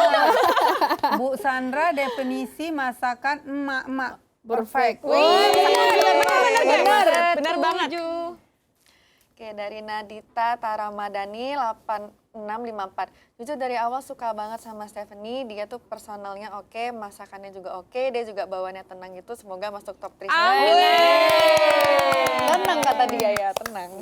Bu Sandra definisi masakan emak-emak. Perfect. Benar banget. Oke, dari Nadita Taramadani 8654. Jujur dari awal suka banget sama Stephanie, dia tuh personalnya oke, masakannya juga oke, dia juga bawaannya tenang gitu, semoga masuk top 3. Tenang kata dia ya, tenang.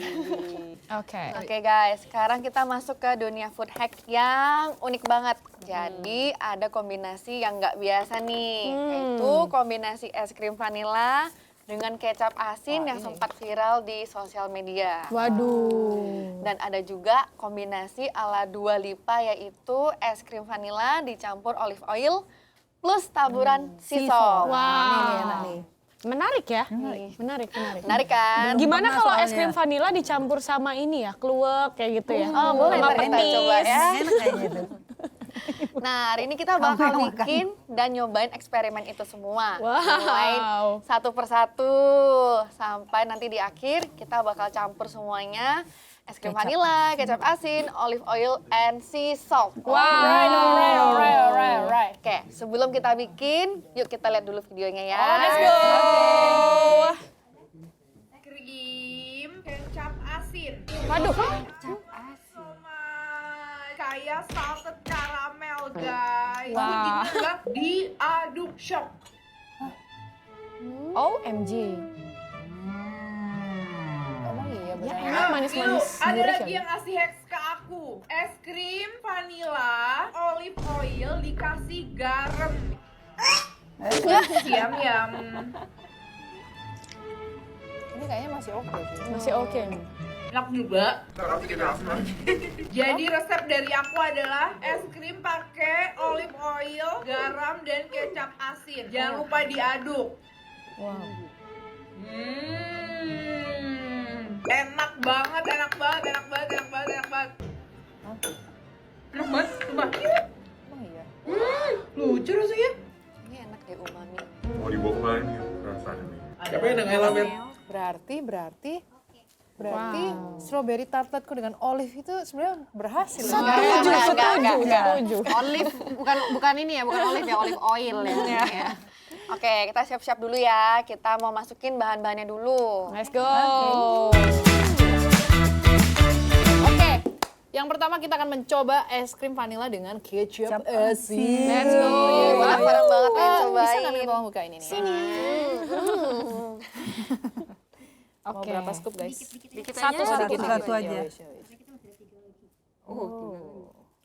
Oke guys, sekarang kita masuk ke dunia food hack yang unik banget. Jadi ada kombinasi yang nggak biasa nih, yaitu kombinasi es krim vanila dengan kecap asin yang sempat viral di sosial media. Waduh. Dan ada juga kombinasi ala Dua Lipa, yaitu es krim vanila dicampur olive oil plus taburan sea salt. Wow. Menarik ya? Menarik. Menarik kan? Gimana kalau es krim vanila dicampur sama ini ya, kluwek kayak gitu ya? Oh, boleh Sama ntar kita petis. coba ya. Enak kayaknya tuh. Nah, hari ini kita bakal bikin dan nyobain eksperimen itu semua. Wow. Mulai satu persatu sampai nanti di akhir kita bakal campur semuanya. Es krim vanila, kecap asin, olive oil, and sea salt. Alright. Oke, sebelum kita bikin, yuk kita lihat dulu videonya ya. Let's go. Krim, kecap asin. Waduh. Kayak salted caramel, guys. Wow. Ini juga diaduk shock. OMG. Ya enak manis-manis. Ada gurih lagi kali. yang ngasih hacks ke aku. Es krim vanila, olive oil dikasih garam. Yam. Ini kayaknya masih oke sih. Masih oke. Enak juga. Jadi resep dari aku adalah es krim pakai olive oil, garam dan kecap asin. Jangan lupa diaduk. Wow. Enak banget. Enak banget. Sumpah. Emang iya? Lucu rasanya. Ini enak deh, umami. Mau dibawa kemana nih perasaan nih? Siapa yang ngelamin? Berarti strawberry tartletku dengan olive itu sebenarnya berhasil. Setuju. Olive bukan ini ya, bukan olive ya, olive oil ya. Oke, kita siap-siap dulu ya. Kita mau masukin bahan-bahannya dulu. Let's go. Oke, yang pertama kita akan mencoba es krim vanila dengan kecap asin. Let's go. Penasaran banget pengen Bisa cobain. nggak minta tolong bukain ini? Sini. Mau Oke. berapa scoop guys? Satu Satu aja.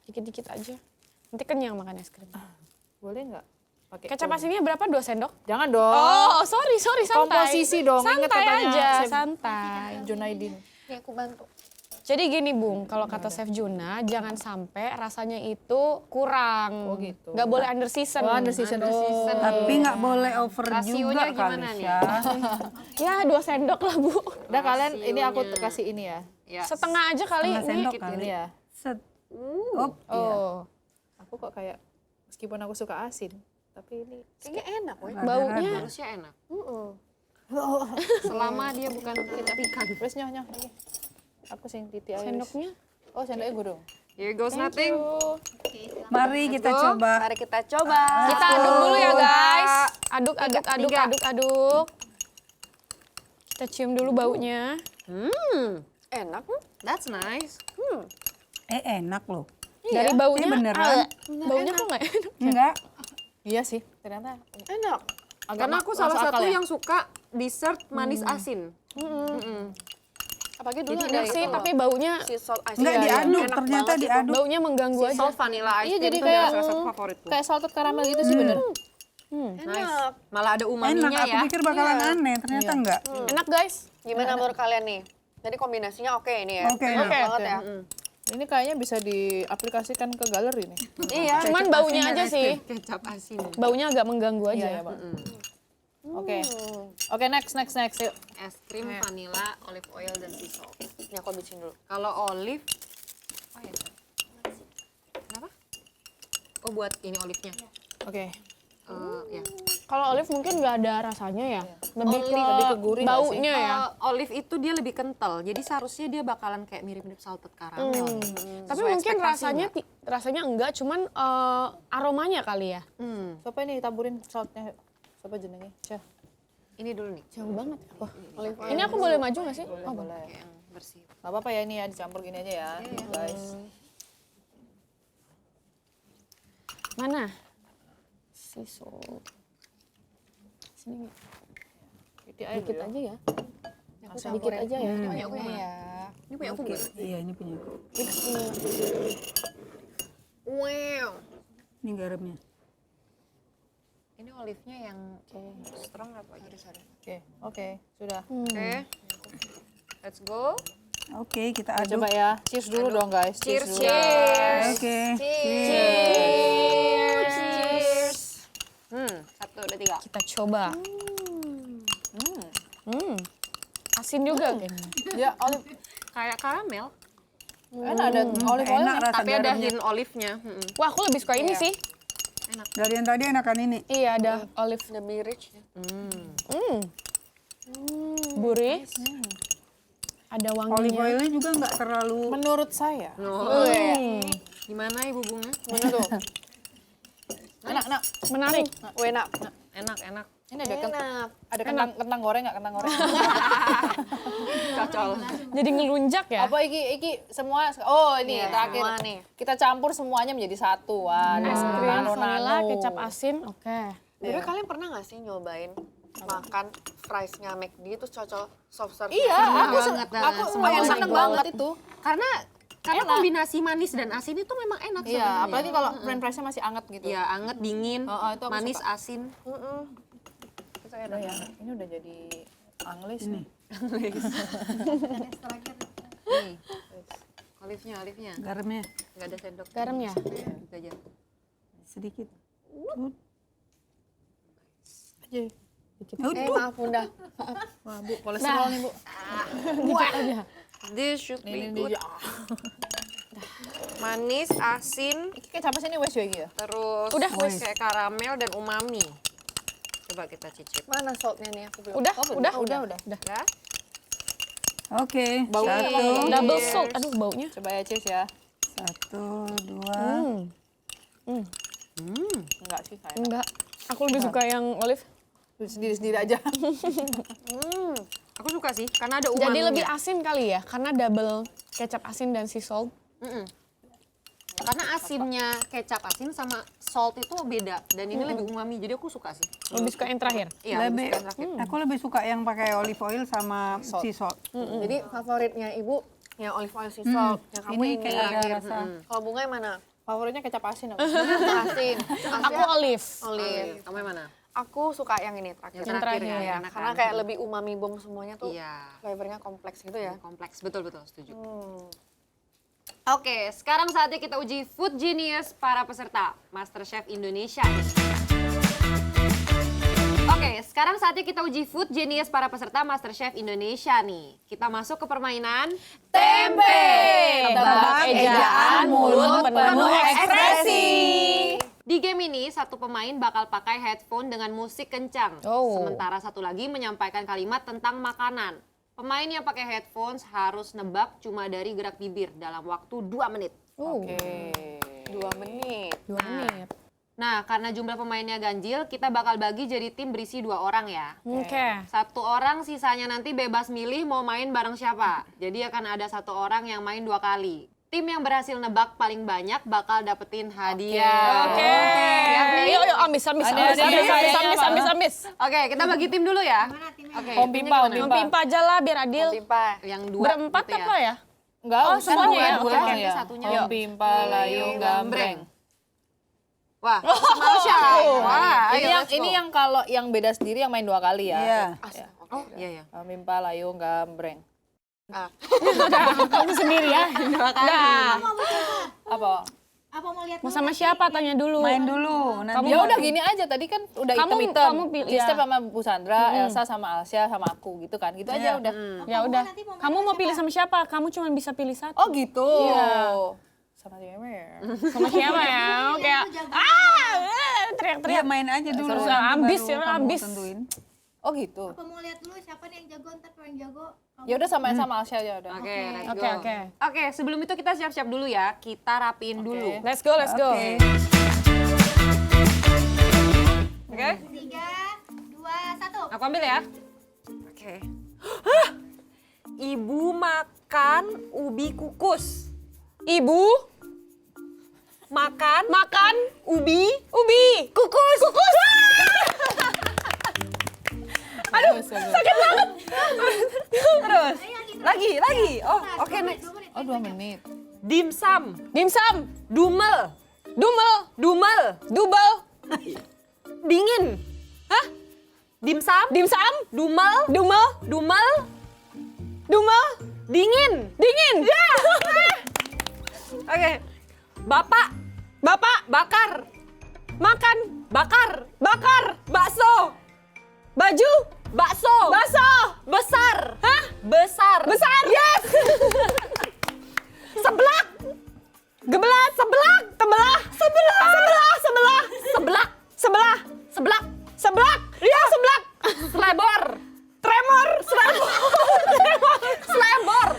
Dikit-dikit aja. Nanti kenyang makan es krim. Boleh nggak? Pakai Kecap asinnya berapa? 2 sendok? Jangan dong. Oh, sorry, santai. Komposisi dong, ingat Santai katanya aja, Chef santai. Junaidin. Ini aku bantu. Jadi gini Bung, kalau kata Chef Juna, jangan sampai rasanya itu kurang. Oh, gitu. Nggak boleh under season. Oh, under season. Tapi nggak boleh over Rasionya juga gimana kali nih? ya. Ya 2 sendok lah Bu. Udah kalian, ini aku kasih ini ya. Ya. Setengah aja kali Setengah ini. sendok Ini kali. ya. Set. Oh, iya. Oh, aku kok kayak meskipun aku suka asin, tapi ini Kayaknya enak, weh. Baunya Harusnya enak. Selama dia bukan kecap ikan. terus nyoh lagi. Aku sing titi aja. sendoknya. Oh, sendoknya gurung. Here goes nothing. Mari kita coba. Mari kita coba. Kita aduk dulu ya guys. Aduk. Tiga. Kita cium dulu baunya. Enak. That's nice. Enak loh. Dari baunya. Ini beneran? Baunya kok nggak enak? Enggak. Iya sih, ternyata Enak. Karena aku salah satu yang suka dessert manis asin. Apalagi dulu Enak ada sih, itu tapi loh. baunya Sea salt ice Enggak cream. diaduk, Enak ternyata banget itu. diaduk. baunya mengganggu aja. Salt vanilla ice Iya, cream jadi itu kayak adalah salah satu favoritku. kayak salted caramel gitu sih bener. Enak. enak. Malah ada Enak, umaminya aku ya. pikir bakalan aneh, ternyata enggak. Enak guys. Gimana menurut kalian nih? Jadi kombinasinya oke ini ya? Oke. Enak Oke. banget ya? Ini kayaknya bisa diaplikasikan ke galeri nih. Iya. Cuman baunya aja sih. Kecap asin. Baunya agak mengganggu aja. Iya, ya, Pak. Oke. Oke, next. Yuk. Es krim, vanilla, olive oil, dan sea salt. Ini aku habisin dulu. Kalau olive, oh ya. Kenapa? Oh buat ini olive-nya. Oke. Ya. Kalau olive mungkin nggak ada rasanya ya. Lebih Lebih ke gurih nggak sih? baunya ya. Olive itu dia lebih kental, jadi seharusnya dia bakalan kayak mirip-mirip salted caramel. Tapi Sesuai mungkin ekspektasi rasanya enggak, cuman aromanya kali ya. Siapa ini taburin saltnya? Siapa jenengnya? Syah. Ini dulu nih, Jauh banget. Wah, Olive oil. ini aku boleh maju nggak sih? Oh, Boleh. kayak yang bersih. Gak apa-apa ya ini ya, dicampur gini aja ya, guys. mana? Sisal. Sini nggak? Dikit ya. aja ya. Aku Dikit aja ya. punya aku ya. Ini punya aku nggak? Iya, ini punya aku. Wow. Ini garamnya. Ini olive-nya yang strong apa aja? Oke, sudah. Oke. Let's go. Oke, kita aduk. Coba ya, cheers dulu dong guys. Cheers, dulu. cheers. Oke. Cheers. Cheers. 1, 2, 3. Kita coba. Asin juga kayaknya. Ya, olive. Kayak karamel, Enak ada olive oil. Enak rasa tapi ada garamnya. hint olive-nya. Wah, aku lebih suka ini sih. Dari yang tadi enakan ini. Iya, ada olive. Lebih rich ya. Gurih. Ada Olive wanginya. oilnya juga nggak terlalu. Menurut saya. Gimana Ibu Bunga? Mana tuh? Enak. Menarik. Enak. Enak, enak. Ini ada Enak. ada kentang goreng nggak kentang goreng? Cocol. Jadi ngelunjak ya. Apa iki semua? Oh ini Iya, terakhir. semua nih. Kita campur semuanya menjadi satu. Wah, Es krim, vanilla, kecap asin. Oke. Jadi kalian pernah nggak sih nyobain makan fries-nya McD terus cocol soft serve? Iya, aku Banget. seneng banget itu. Karena kombinasi manis dan asin itu memang enak Iya, sebenarnya. apalagi kalau french fries-nya masih anget gitu. Iya, anget, dingin, itu aku manis, suka. asin. Udah ya, ini udah jadi English nih. Nih. Olive-nya. Garamnya Nggak ada sendok. Garam ya? Gitu aja. sedikit. Maaf Bunda. Wah, Bu, kolesterol nih, Bu. This should be Ini good. dia. Manis, asin, Iki kecap apa sih ini wes ya iki ya? terus Udah, kayak karamel dan umami. Coba kita cicip. Mana saltnya nih? Aku belum. Udah. Ya? Oke, Bau. satu, Double salt. Aduh, baunya. Coba ya, cheers ya. satu, dua. Enggak sih kayak. Enggak. Aku lebih suka yang olive. Sendiri-sendiri aja. Aku suka sih, karena ada umami. Jadi lebih asin kali ya, karena double kecap asin dan sea salt. Karena asinnya kecap asin sama salt itu beda. Dan ini lebih umami, jadi aku suka sih. Lebih suka yang terakhir. Iya, Lebih, suka yang terakhir. aku lebih suka yang pakai olive oil sama sea salt. Jadi favoritnya Ibu yang olive oil sea salt. Yang kamu Ini ini. kayak ada rasa. Kalau Bunga yang mana? Favoritnya kecap asin aku. Asin. Aku olive. Olive. Kamu yang mana? Aku suka yang ini terakhir. Yang terakhir, ya, Ya, enak karena kan? kayak lebih umami bom semuanya tuh. Iya. Flavornya kompleks gitu ya. Kompleks, betul setuju. Oke, sekarang saatnya kita uji Food Genius para peserta MasterChef Indonesia. Oke, sekarang saatnya kita uji Food Genius para peserta MasterChef Indonesia nih. Kita masuk ke permainan Tempe. Tebak ejaan mulut penuh ekspresi. Di game ini, satu pemain bakal pakai headphone dengan musik kencang. Oh. Sementara satu lagi menyampaikan kalimat tentang makanan. Pemain yang pakai headphones harus nebak cuma dari gerak bibir dalam waktu 2 menit. Oke. 2 menit. 2 menit. Nah, karena jumlah pemainnya ganjil, kita bakal bagi jadi tim berisi 2 orang ya. Oke. 1 orang sisanya nanti bebas milih mau main bareng siapa. Jadi akan ada 1 orang yang main 2 kali. Tim yang berhasil nebak paling banyak bakal dapetin hadiah. Oke. Yuk, ambis. Oke, kita bagi tim dulu ya. Oke, Home timnya pimpa, gimana? Pimpa aja lah biar adil. Timpa. Yang 2 Berempat gitu apa ya? Enggak, Oh, semuanya ya? dua Oke. orang ya. Satunya. Home pimpa layung gambreng. Wah, sama Alsya. Wah, Ayo, let's go. ini yang kalau yang beda sendiri yang main 2 kali ya. Iya. Ya. Oh, iya. Mimpa layu gambreng. Kamu sendiri ya. Nah, Apa? Apa mau lihat mau dulu sama nanti? siapa tanya dulu. Main dulu. Nanti Ya udah gini aja, tadi kan udah hitam-hitam. kamu pilih, Step ya. sama Bu Sandra, Elsa sama Alsya sama aku gitu kan. Gitu aja udah. Ya udah. Kamu mau pilih sama siapa? Kamu cuma bisa pilih satu. Oh gitu. Iya. Sama siapa ya? Sama siapa ya? Kayak teriak-teriak. Iya main aja dulu. Seru, nanti ambis baru ya, kamu ambis. tentuin. Oh gitu. Apa mau lihat dulu siapa nih yang jago, ntar kalau yang jago kamu. Ya udah sama Alsya aja udah. Oke, let's go. Oke. Oke, sebelum itu kita siap-siap dulu ya. Kita rapiin dulu. Let's go, let's go. Oke. Oke? 3, 2, 1. Aku ambil ya. Oke. Hah! Ibu makan ubi kukus. Ibu Makan ubi kukus. Aduh, sakit banget. Terus. Lagi. Oh, oke next. Oh 2 menit. Dimsum. dimsum Dumel. dubel Dingin. Hah? Dimsum. Dumel. Dingin. Ya. Oke. Bapak. Bakar. Makan Bakar. Bakso. baju Bakso. Besar. Hah? Besar. Yes. Seblak. Gebelat. Sebelah. Seblak. Iya, seblak. Selebor.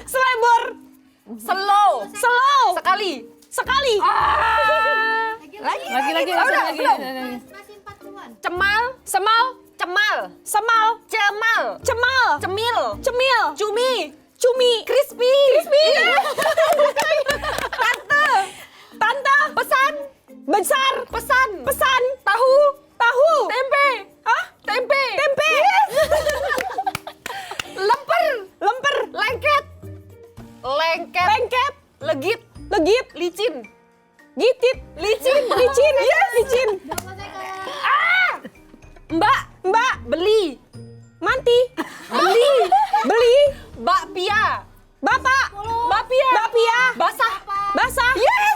Selebor. Slow. Sekali. Lagi. Masih 40-an. Cemal. Semal. Cemil. Cumi. Crispy. Tante. Pesan. Pesan. Tahu. Tempe. Hah? Tempe. Lemper. Lengket. Legit. Licin. Gitit. Licin. Jawaban saya ke Mbak. Beli. Manti. Beli. Bakpia. Bapak. Bapia. Basah. Yes.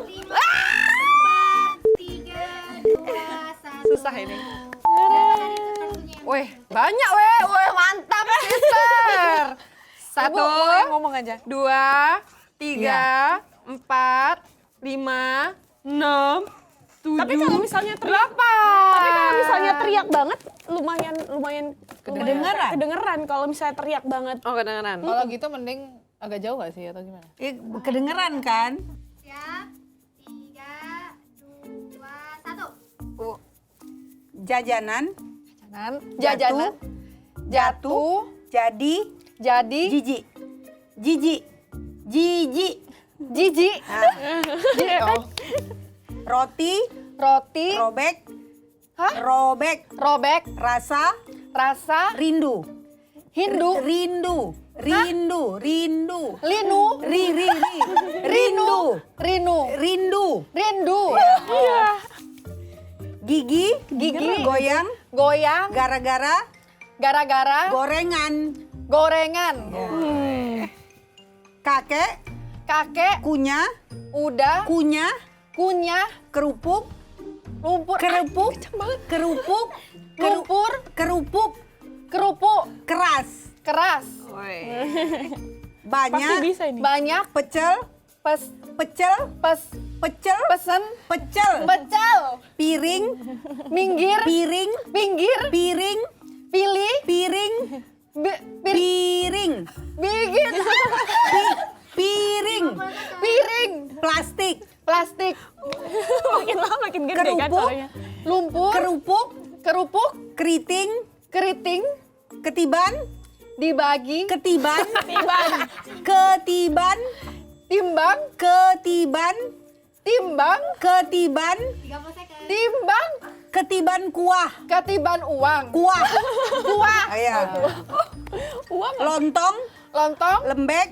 5, 4, 3, 2, 1. Susah ini. Dari kartunya yang Weh, banyak weh, mantap sister. 1, ngomong aja. 2, 3, 4, 5, 6, 7, Tapi kalau misalnya teriak, 8. tapi kalau misalnya teriak banget lumayan Kedengeran. kedengeran kalau misalnya teriak banget. Oh, kedengeran. Kalau gitu mending agak jauh gak sih atau gimana? Kedengeran kan? siap. 3, 2, 1. Jajanan. Jajanan. Jatuh. Jadi. Jadi. Jijik. Jijik. Ah. Roti. Robek. Robek. Rasa. Rindu. Hindu. Rindu. Linu. Rindu. Gigi. Goyang. Gara-gara. Gorengan. Kakek. Kunyah. Kerupuk. Kerupuk. Keras. Pasti Banyak. bisa ini. Banyak. Pecel. Pesen. Piring. Minggir. Piring. Pilih. Piring. Plastik. Makin lama makin gede kan Kerupuk. soalnya. Lumpur. Kerupuk. Keriting. Ketiban. Dibagi. Ketiban. Timbang. 30 second. Ketiban kuah. Ketiban uang. Kuah. Ayo. Lontong. Lembek.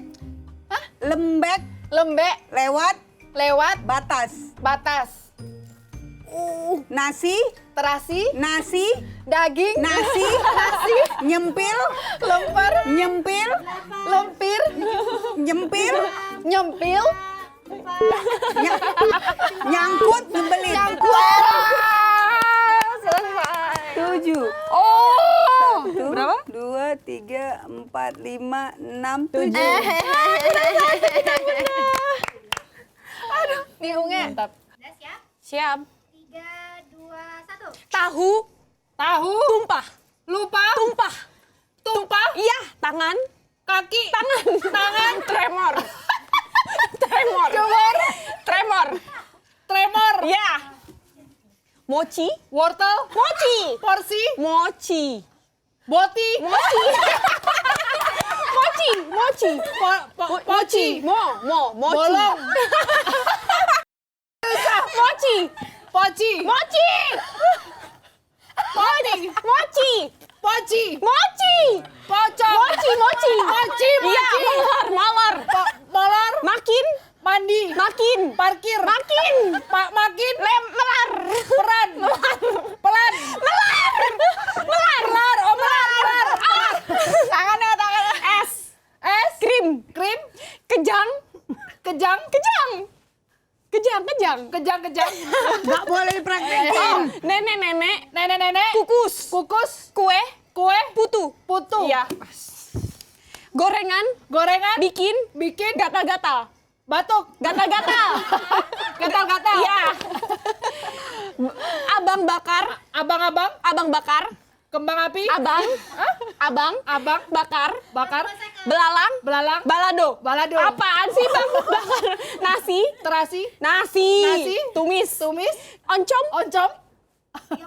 Lembek. Lewat. Lewat. Batas. Nasi, terasi, nasi, daging, nasi, nyempil, lemper, nyempil, lempir, nyempil, nyempil, nyangkut, nyembelin. Selesai. 7. Oh, 1, berapa? 2, 3, 4, 5, 6, 7. Nih Unge. Mantap. Udah siap? siap. 3, 2, 1. Tahu, Tahu, tumpah, lupa, tumpah. tumpah, Iya, tangan, kaki, tangan, tremor. Tremor. Tremor. tremor, Iya. Mochi, wortel, mochi, porsi, mochi. boti, Mochi. Mochi. poci, Mochi. bolong, Mochi. poci, Mochi. poti, Mochi. poci, Mochi. pocong, Mochi. mochi, Iya, malar. molar, Makin. mandi, Makin. parkir, Makin. makin, Melar. peran, pelan, melar, oh melar, Tangannya. Es. Krim. krim, Kejang. kejang, Kejang. Nggak boleh dipraktekin. Nenek. nenek, Kukus. Kue. kue, Putu. putu, Iya. Gorengan. gorengan, Bikin. Gatal-gatal. batuk, Gatal-gatal. gatal-gatal, Iya. Abang bakar. abang-abang, Bakar. kembang api, Abang. abang, Bakar. bakar, Belalang. belalang, Balado. balado, Apaan sih bang? Bakar. Nasi. terasi, Nasi. Tumis. Oncom.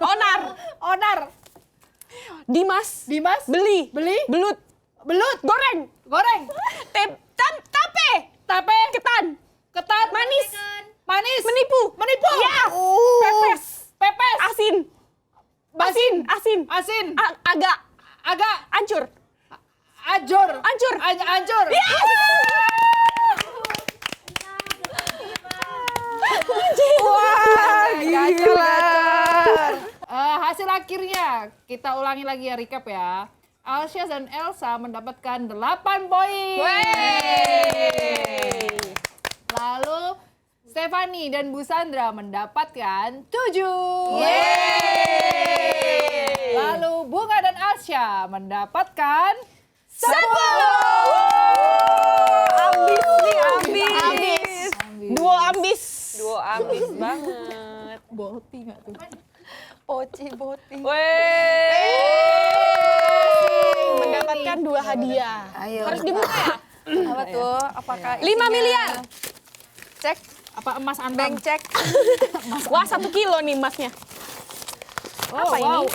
Onar. onar, Dimas. beli, Belut. belut, Goreng. Tape. Ketan. Manis. manis, Menipu. ya, Pepes. Asin. asin, Agak. agak, Ancur. ajur, Ancur. Wah, gila. Hasil akhirnya kita ulangi lagi ya, recap ya. Alsya dan Elsa mendapatkan 8 poin. Lalu Stefani dan Bu Sandra mendapatkan 7. Lalu Bunga dan Alsya mendapatkan 10. Ambis. Duo ambis banget. Boti nggak tuh? Boti. Mendapatkan 2 hadiah. Harus dibuka ya? Apa tuh? Apakah 5 miliar. Cek, Apa emas antam? bank cek. Wah, 1 kilo nih emasnya. Apa ini?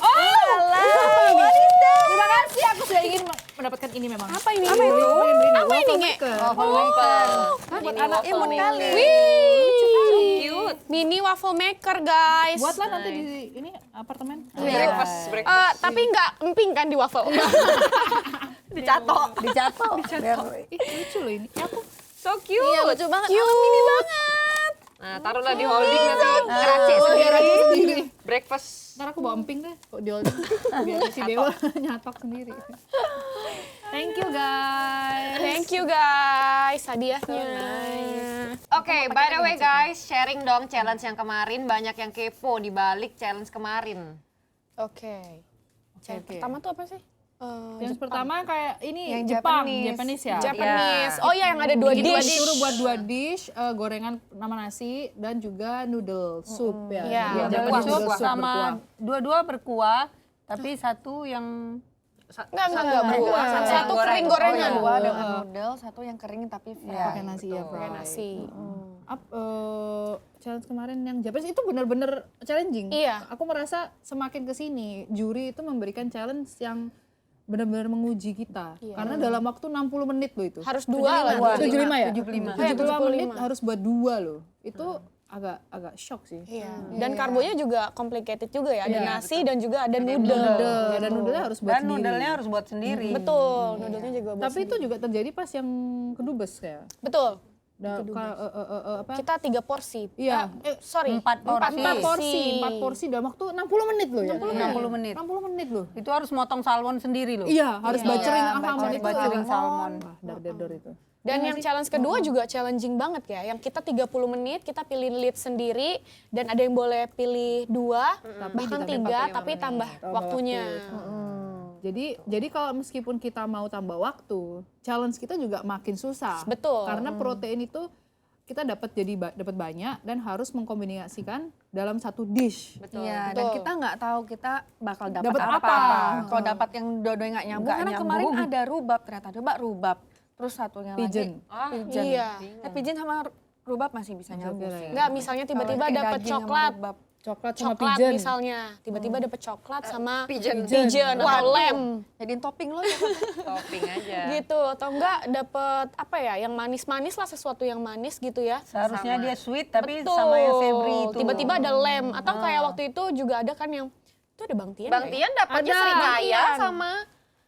Terima kasih, aku sudah ingin mendapatkan ini memang. Apa ini? Apa itu? Apa ini, Nge? Waffle maker. Buat anak Imut kali. Cute. Mini waffle maker, guys. Buatlah nanti di ini apartemen. Breakfast. Tapi nggak emping kan di waffle? Dicatok. Biar Ih, lucu loh ini. Aku So cute. Iya, lucu banget. Mini banget. Nah, taruhlah di holding nanti. Ngeracik sendiri. Breakfast. ntar aku bawa emping deh kok di holding. Biar si Dewa nyatok sendiri. Thank you guys. Hadiahnya. Oke, by the way guys, sharing dong challenge yang kemarin. Banyak yang kepo di balik challenge kemarin. Oke. Oke. Pertama tuh apa sih? Yang pertama kayak ini Yang Jepang, Japanese. Japanese ya. Japanese. Oh ya, yang ada 2 dish. Disuruh buat 2 dish, gorengan nama nasi dan juga noodle soup ya. Iya, Jadi Japanese Japanese soup noodle soup sama berkuah. dua-dua berkuah, tapi satu yang Enggak berkuah. Satu kering gorengan. Dua dengan noodle, satu yang kering tapi fry. Pakai nasi ya, Pakai nasi. Challenge kemarin yang Japanese itu benar-benar challenging. Iya. Aku merasa semakin kesini juri itu memberikan challenge yang benar-benar menguji kita. Karena dalam waktu 60 menit loh itu. Harus 2 lah. 75 ya? 75. 75 menit harus buat 2 loh. Itu agak shock sih. Iya. Dan karbonya juga complicated juga ya. Ada Iya, nasi dan juga ada noodle. Dan noodle-nya harus buat dan sendiri. noodle-nya harus buat sendiri. Betul, noodle-nya juga buat Tapi itu juga terjadi pas yang kedubes ya. Betul. Kita 3 porsi. Iya. Sorry. 4 porsi. 4 porsi dalam waktu 60 menit loh ya. 60 menit. 60 menit loh. Itu harus motong salmon sendiri loh. Iya, harus bacering Harus bacering salmon. Dar itu. Dan yang challenge kedua juga challenging banget ya. Yang kita 30 menit, kita pilih lead sendiri. Dan ada yang boleh pilih 2, bahkan 3, tapi tambah waktunya. Jadi kalau meskipun kita mau tambah waktu, challenge kita juga makin susah. Betul. Karena protein itu kita dapat banyak dan harus mengkombinasikan dalam satu dish. Iya, dan Betul. kita nggak tahu kita bakal dapat Dapat apa. apa. Kalau dapat yang dua-duanya nggak nyambung, Nggak karena nyambung. kemarin ada rubab ternyata. Coba rubab, terus satunya Pigeon. lagi pigeon. Iya. Pigeon sama rubab masih bisa nyambung sih. Enggak, misalnya tiba-tiba Kalau kayak dapat daging sama coklat. rubab. Coklat sama Coklat pigeon. misalnya, tiba-tiba dapat coklat sama pigeon. pigeon atau lem Jadiin topping lo ya. Topping aja. gitu, atau enggak dapat apa ya, yang manis-manis lah, sesuatu yang manis gitu ya. Seharusnya dia sweet tapi Betul. sama yang savory itu. Tiba-tiba ada lem atau kayak waktu itu juga ada kan yang itu ada Bang Tian. Bang nggak ya? Tian dapatnya Ada. serigaya Bang Tian. sama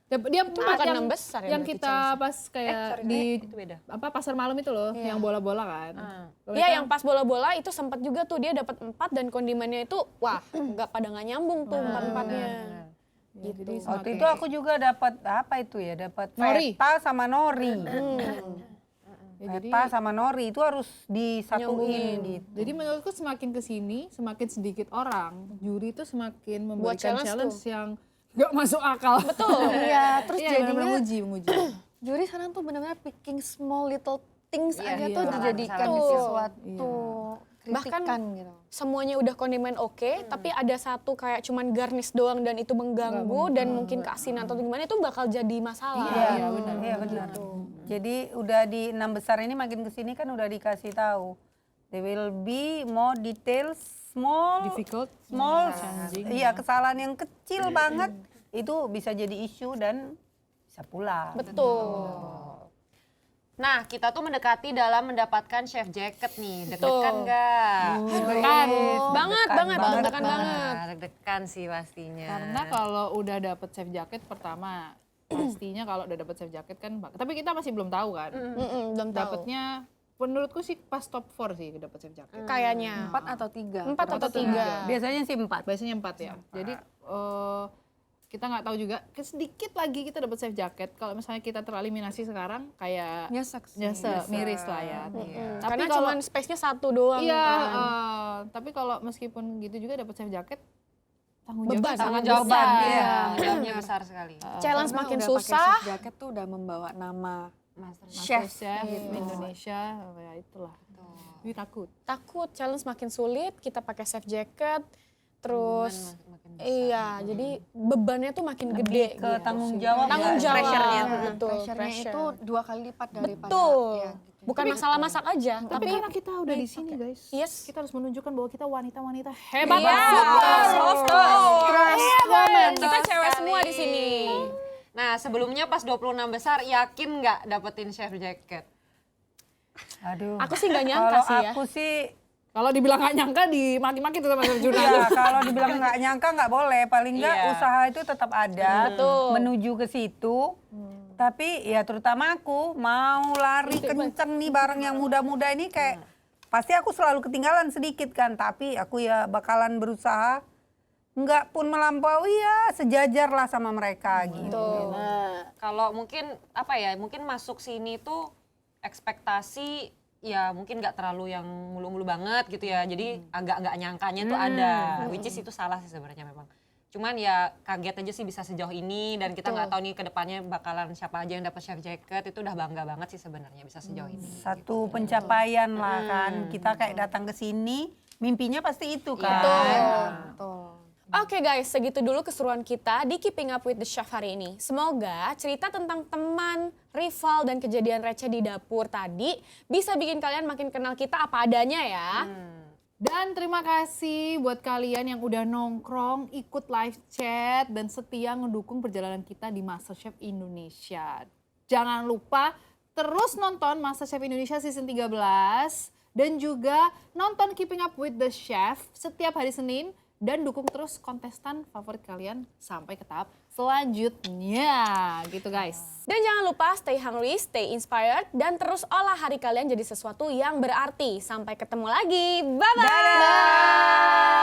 Dia Itu tempat bukan yang 6 besar ya yang berarti kita pas kayak di itu beda. pasar malam itu loh, yang bola-bola kan. Iya, yang pas bola-bola itu sempat juga tuh dia dapat 4 dan kondimennya itu wah, nggak nyambung tuh 4-4-nya. Jadi Waktu itu aku juga dapat apa itu ya? Dapat Nori. feta sama nori. Ya, jadi Feta sama nori itu harus disatuin gitu. Jadi menurutku semakin kesini, semakin sedikit orang, juri itu semakin Buat memberikan challenge challenge yang gak masuk akal. Betul. Iya, terus Iya, jadinya menguji. juri sekarang tuh benar-benar picking small little things aja tuh iya. dijadikan Betul. sesuatu kritikan gitu. Semuanya udah kondimen oke, tapi ada satu kayak cuman garnish doang dan itu mengganggu dan mungkin keasinan atau gimana itu bakal jadi masalah. Iya benar. Iya benar. Jadi udah di 6 besar ini makin kesini kan udah dikasih tahu. There will be more details, Difficult, small, challenging. iya kesalahan yang kecil banget itu bisa jadi isu dan bisa pulang. Betul. Nah, kita tuh mendekati dalam mendapatkan chef jacket nih. Deg-degan nggak? Deg-degan. Banget, banget, deg-degan banget. Nah, deg-degan sih pastinya. Karena kalau udah dapet chef jacket pertama, pastinya kalau udah dapet chef jacket kan, tapi kita masih belum tahu kan. Belum tahu. Dapetnya, menurutku sih pas top 4 sih dapet chef jacket. Kayaknya 4 atau 3? 4 atau 3. Biasanya sih 4. Biasanya 4 ya. Jadi kita nggak tahu juga, sedikit lagi kita dapat chef jacket. Kalau misalnya kita tereliminasi sekarang, kayak Nyesek sih. miris lah ya. Tapi Karena kalau cuman space-nya 1 doang iya, kan. tapi kalau meskipun gitu juga dapat chef jacket, tanggung Beban, jawab sangat beban, besar. iya. Tanggung jawabnya besar sekali. Challenge Karena makin udah pakai susah. chef jacket tuh udah membawa nama Chef Indonesia, ya itulah. Jadi takut. Challenge makin sulit, kita pakai chef jacket. Terus iya, jadi bebannya tuh makin gede ke gitu tanggung sih. jawab Tanggung ya. jawab. Pressure-nya. Betul, pressure-nya pressure. itu 2 kali lipat daripada Betul. ya, gitu. Bukan masalah masak aja, Tapi tapi karena kita udah di sini guys, Yes. kita harus menunjukkan bahwa kita wanita-wanita hebat. Iya, of course. Kita cewek semua di sini. Nah, sebelumnya pas 26 besar, yakin nggak dapetin chef jacket? Aduh. Aku sih nggak nyangka sih ya. Aku sih Kalau dibilang nggak nyangka, dimaki-maki tuh sama Arjuna. iya, kalau dibilang nggak nyangka nggak boleh. Paling nggak Iya. usaha itu tetap ada Betul. menuju ke situ. Tapi ya terutama aku mau lari kenceng nih bareng yang muda-muda ini kayak pasti aku selalu ketinggalan sedikit kan. Tapi aku ya bakalan berusaha nggak pun melampaui ya sejajar lah sama mereka gitu. Kalau mungkin apa ya, mungkin masuk sini tuh ekspektasi ya mungkin nggak terlalu yang mulu-mulu banget gitu ya. Jadi agak nggak nyangkanya tuh ada, which is itu salah sih sebenarnya memang. Cuman ya kaget aja sih bisa sejauh ini dan kita nggak tahu nih ke depannya bakalan siapa aja yang dapat chef jacket, itu udah bangga banget sih sebenarnya bisa sejauh ini. Satu pencapaian lah kan. Kita kayak datang ke sini mimpinya pasti itu kan. Betul. Oke guys, segitu dulu keseruan kita di Keeping Up with the Chef hari ini. Semoga cerita tentang teman, rival, dan kejadian receh di dapur tadi bisa bikin kalian makin kenal kita apa adanya ya. Dan terima kasih buat kalian yang udah nongkrong, ikut live chat, dan setia ngedukung perjalanan kita di MasterChef Indonesia. Jangan lupa terus nonton MasterChef Indonesia season 13 dan juga nonton Keeping Up with the Chef setiap hari Senin dan dukung terus kontestan favorit kalian sampai ke tahap selanjutnya gitu guys. Dan jangan lupa stay hungry, stay inspired, dan terus olah hari kalian jadi sesuatu yang berarti. Sampai ketemu lagi. Bye-bye.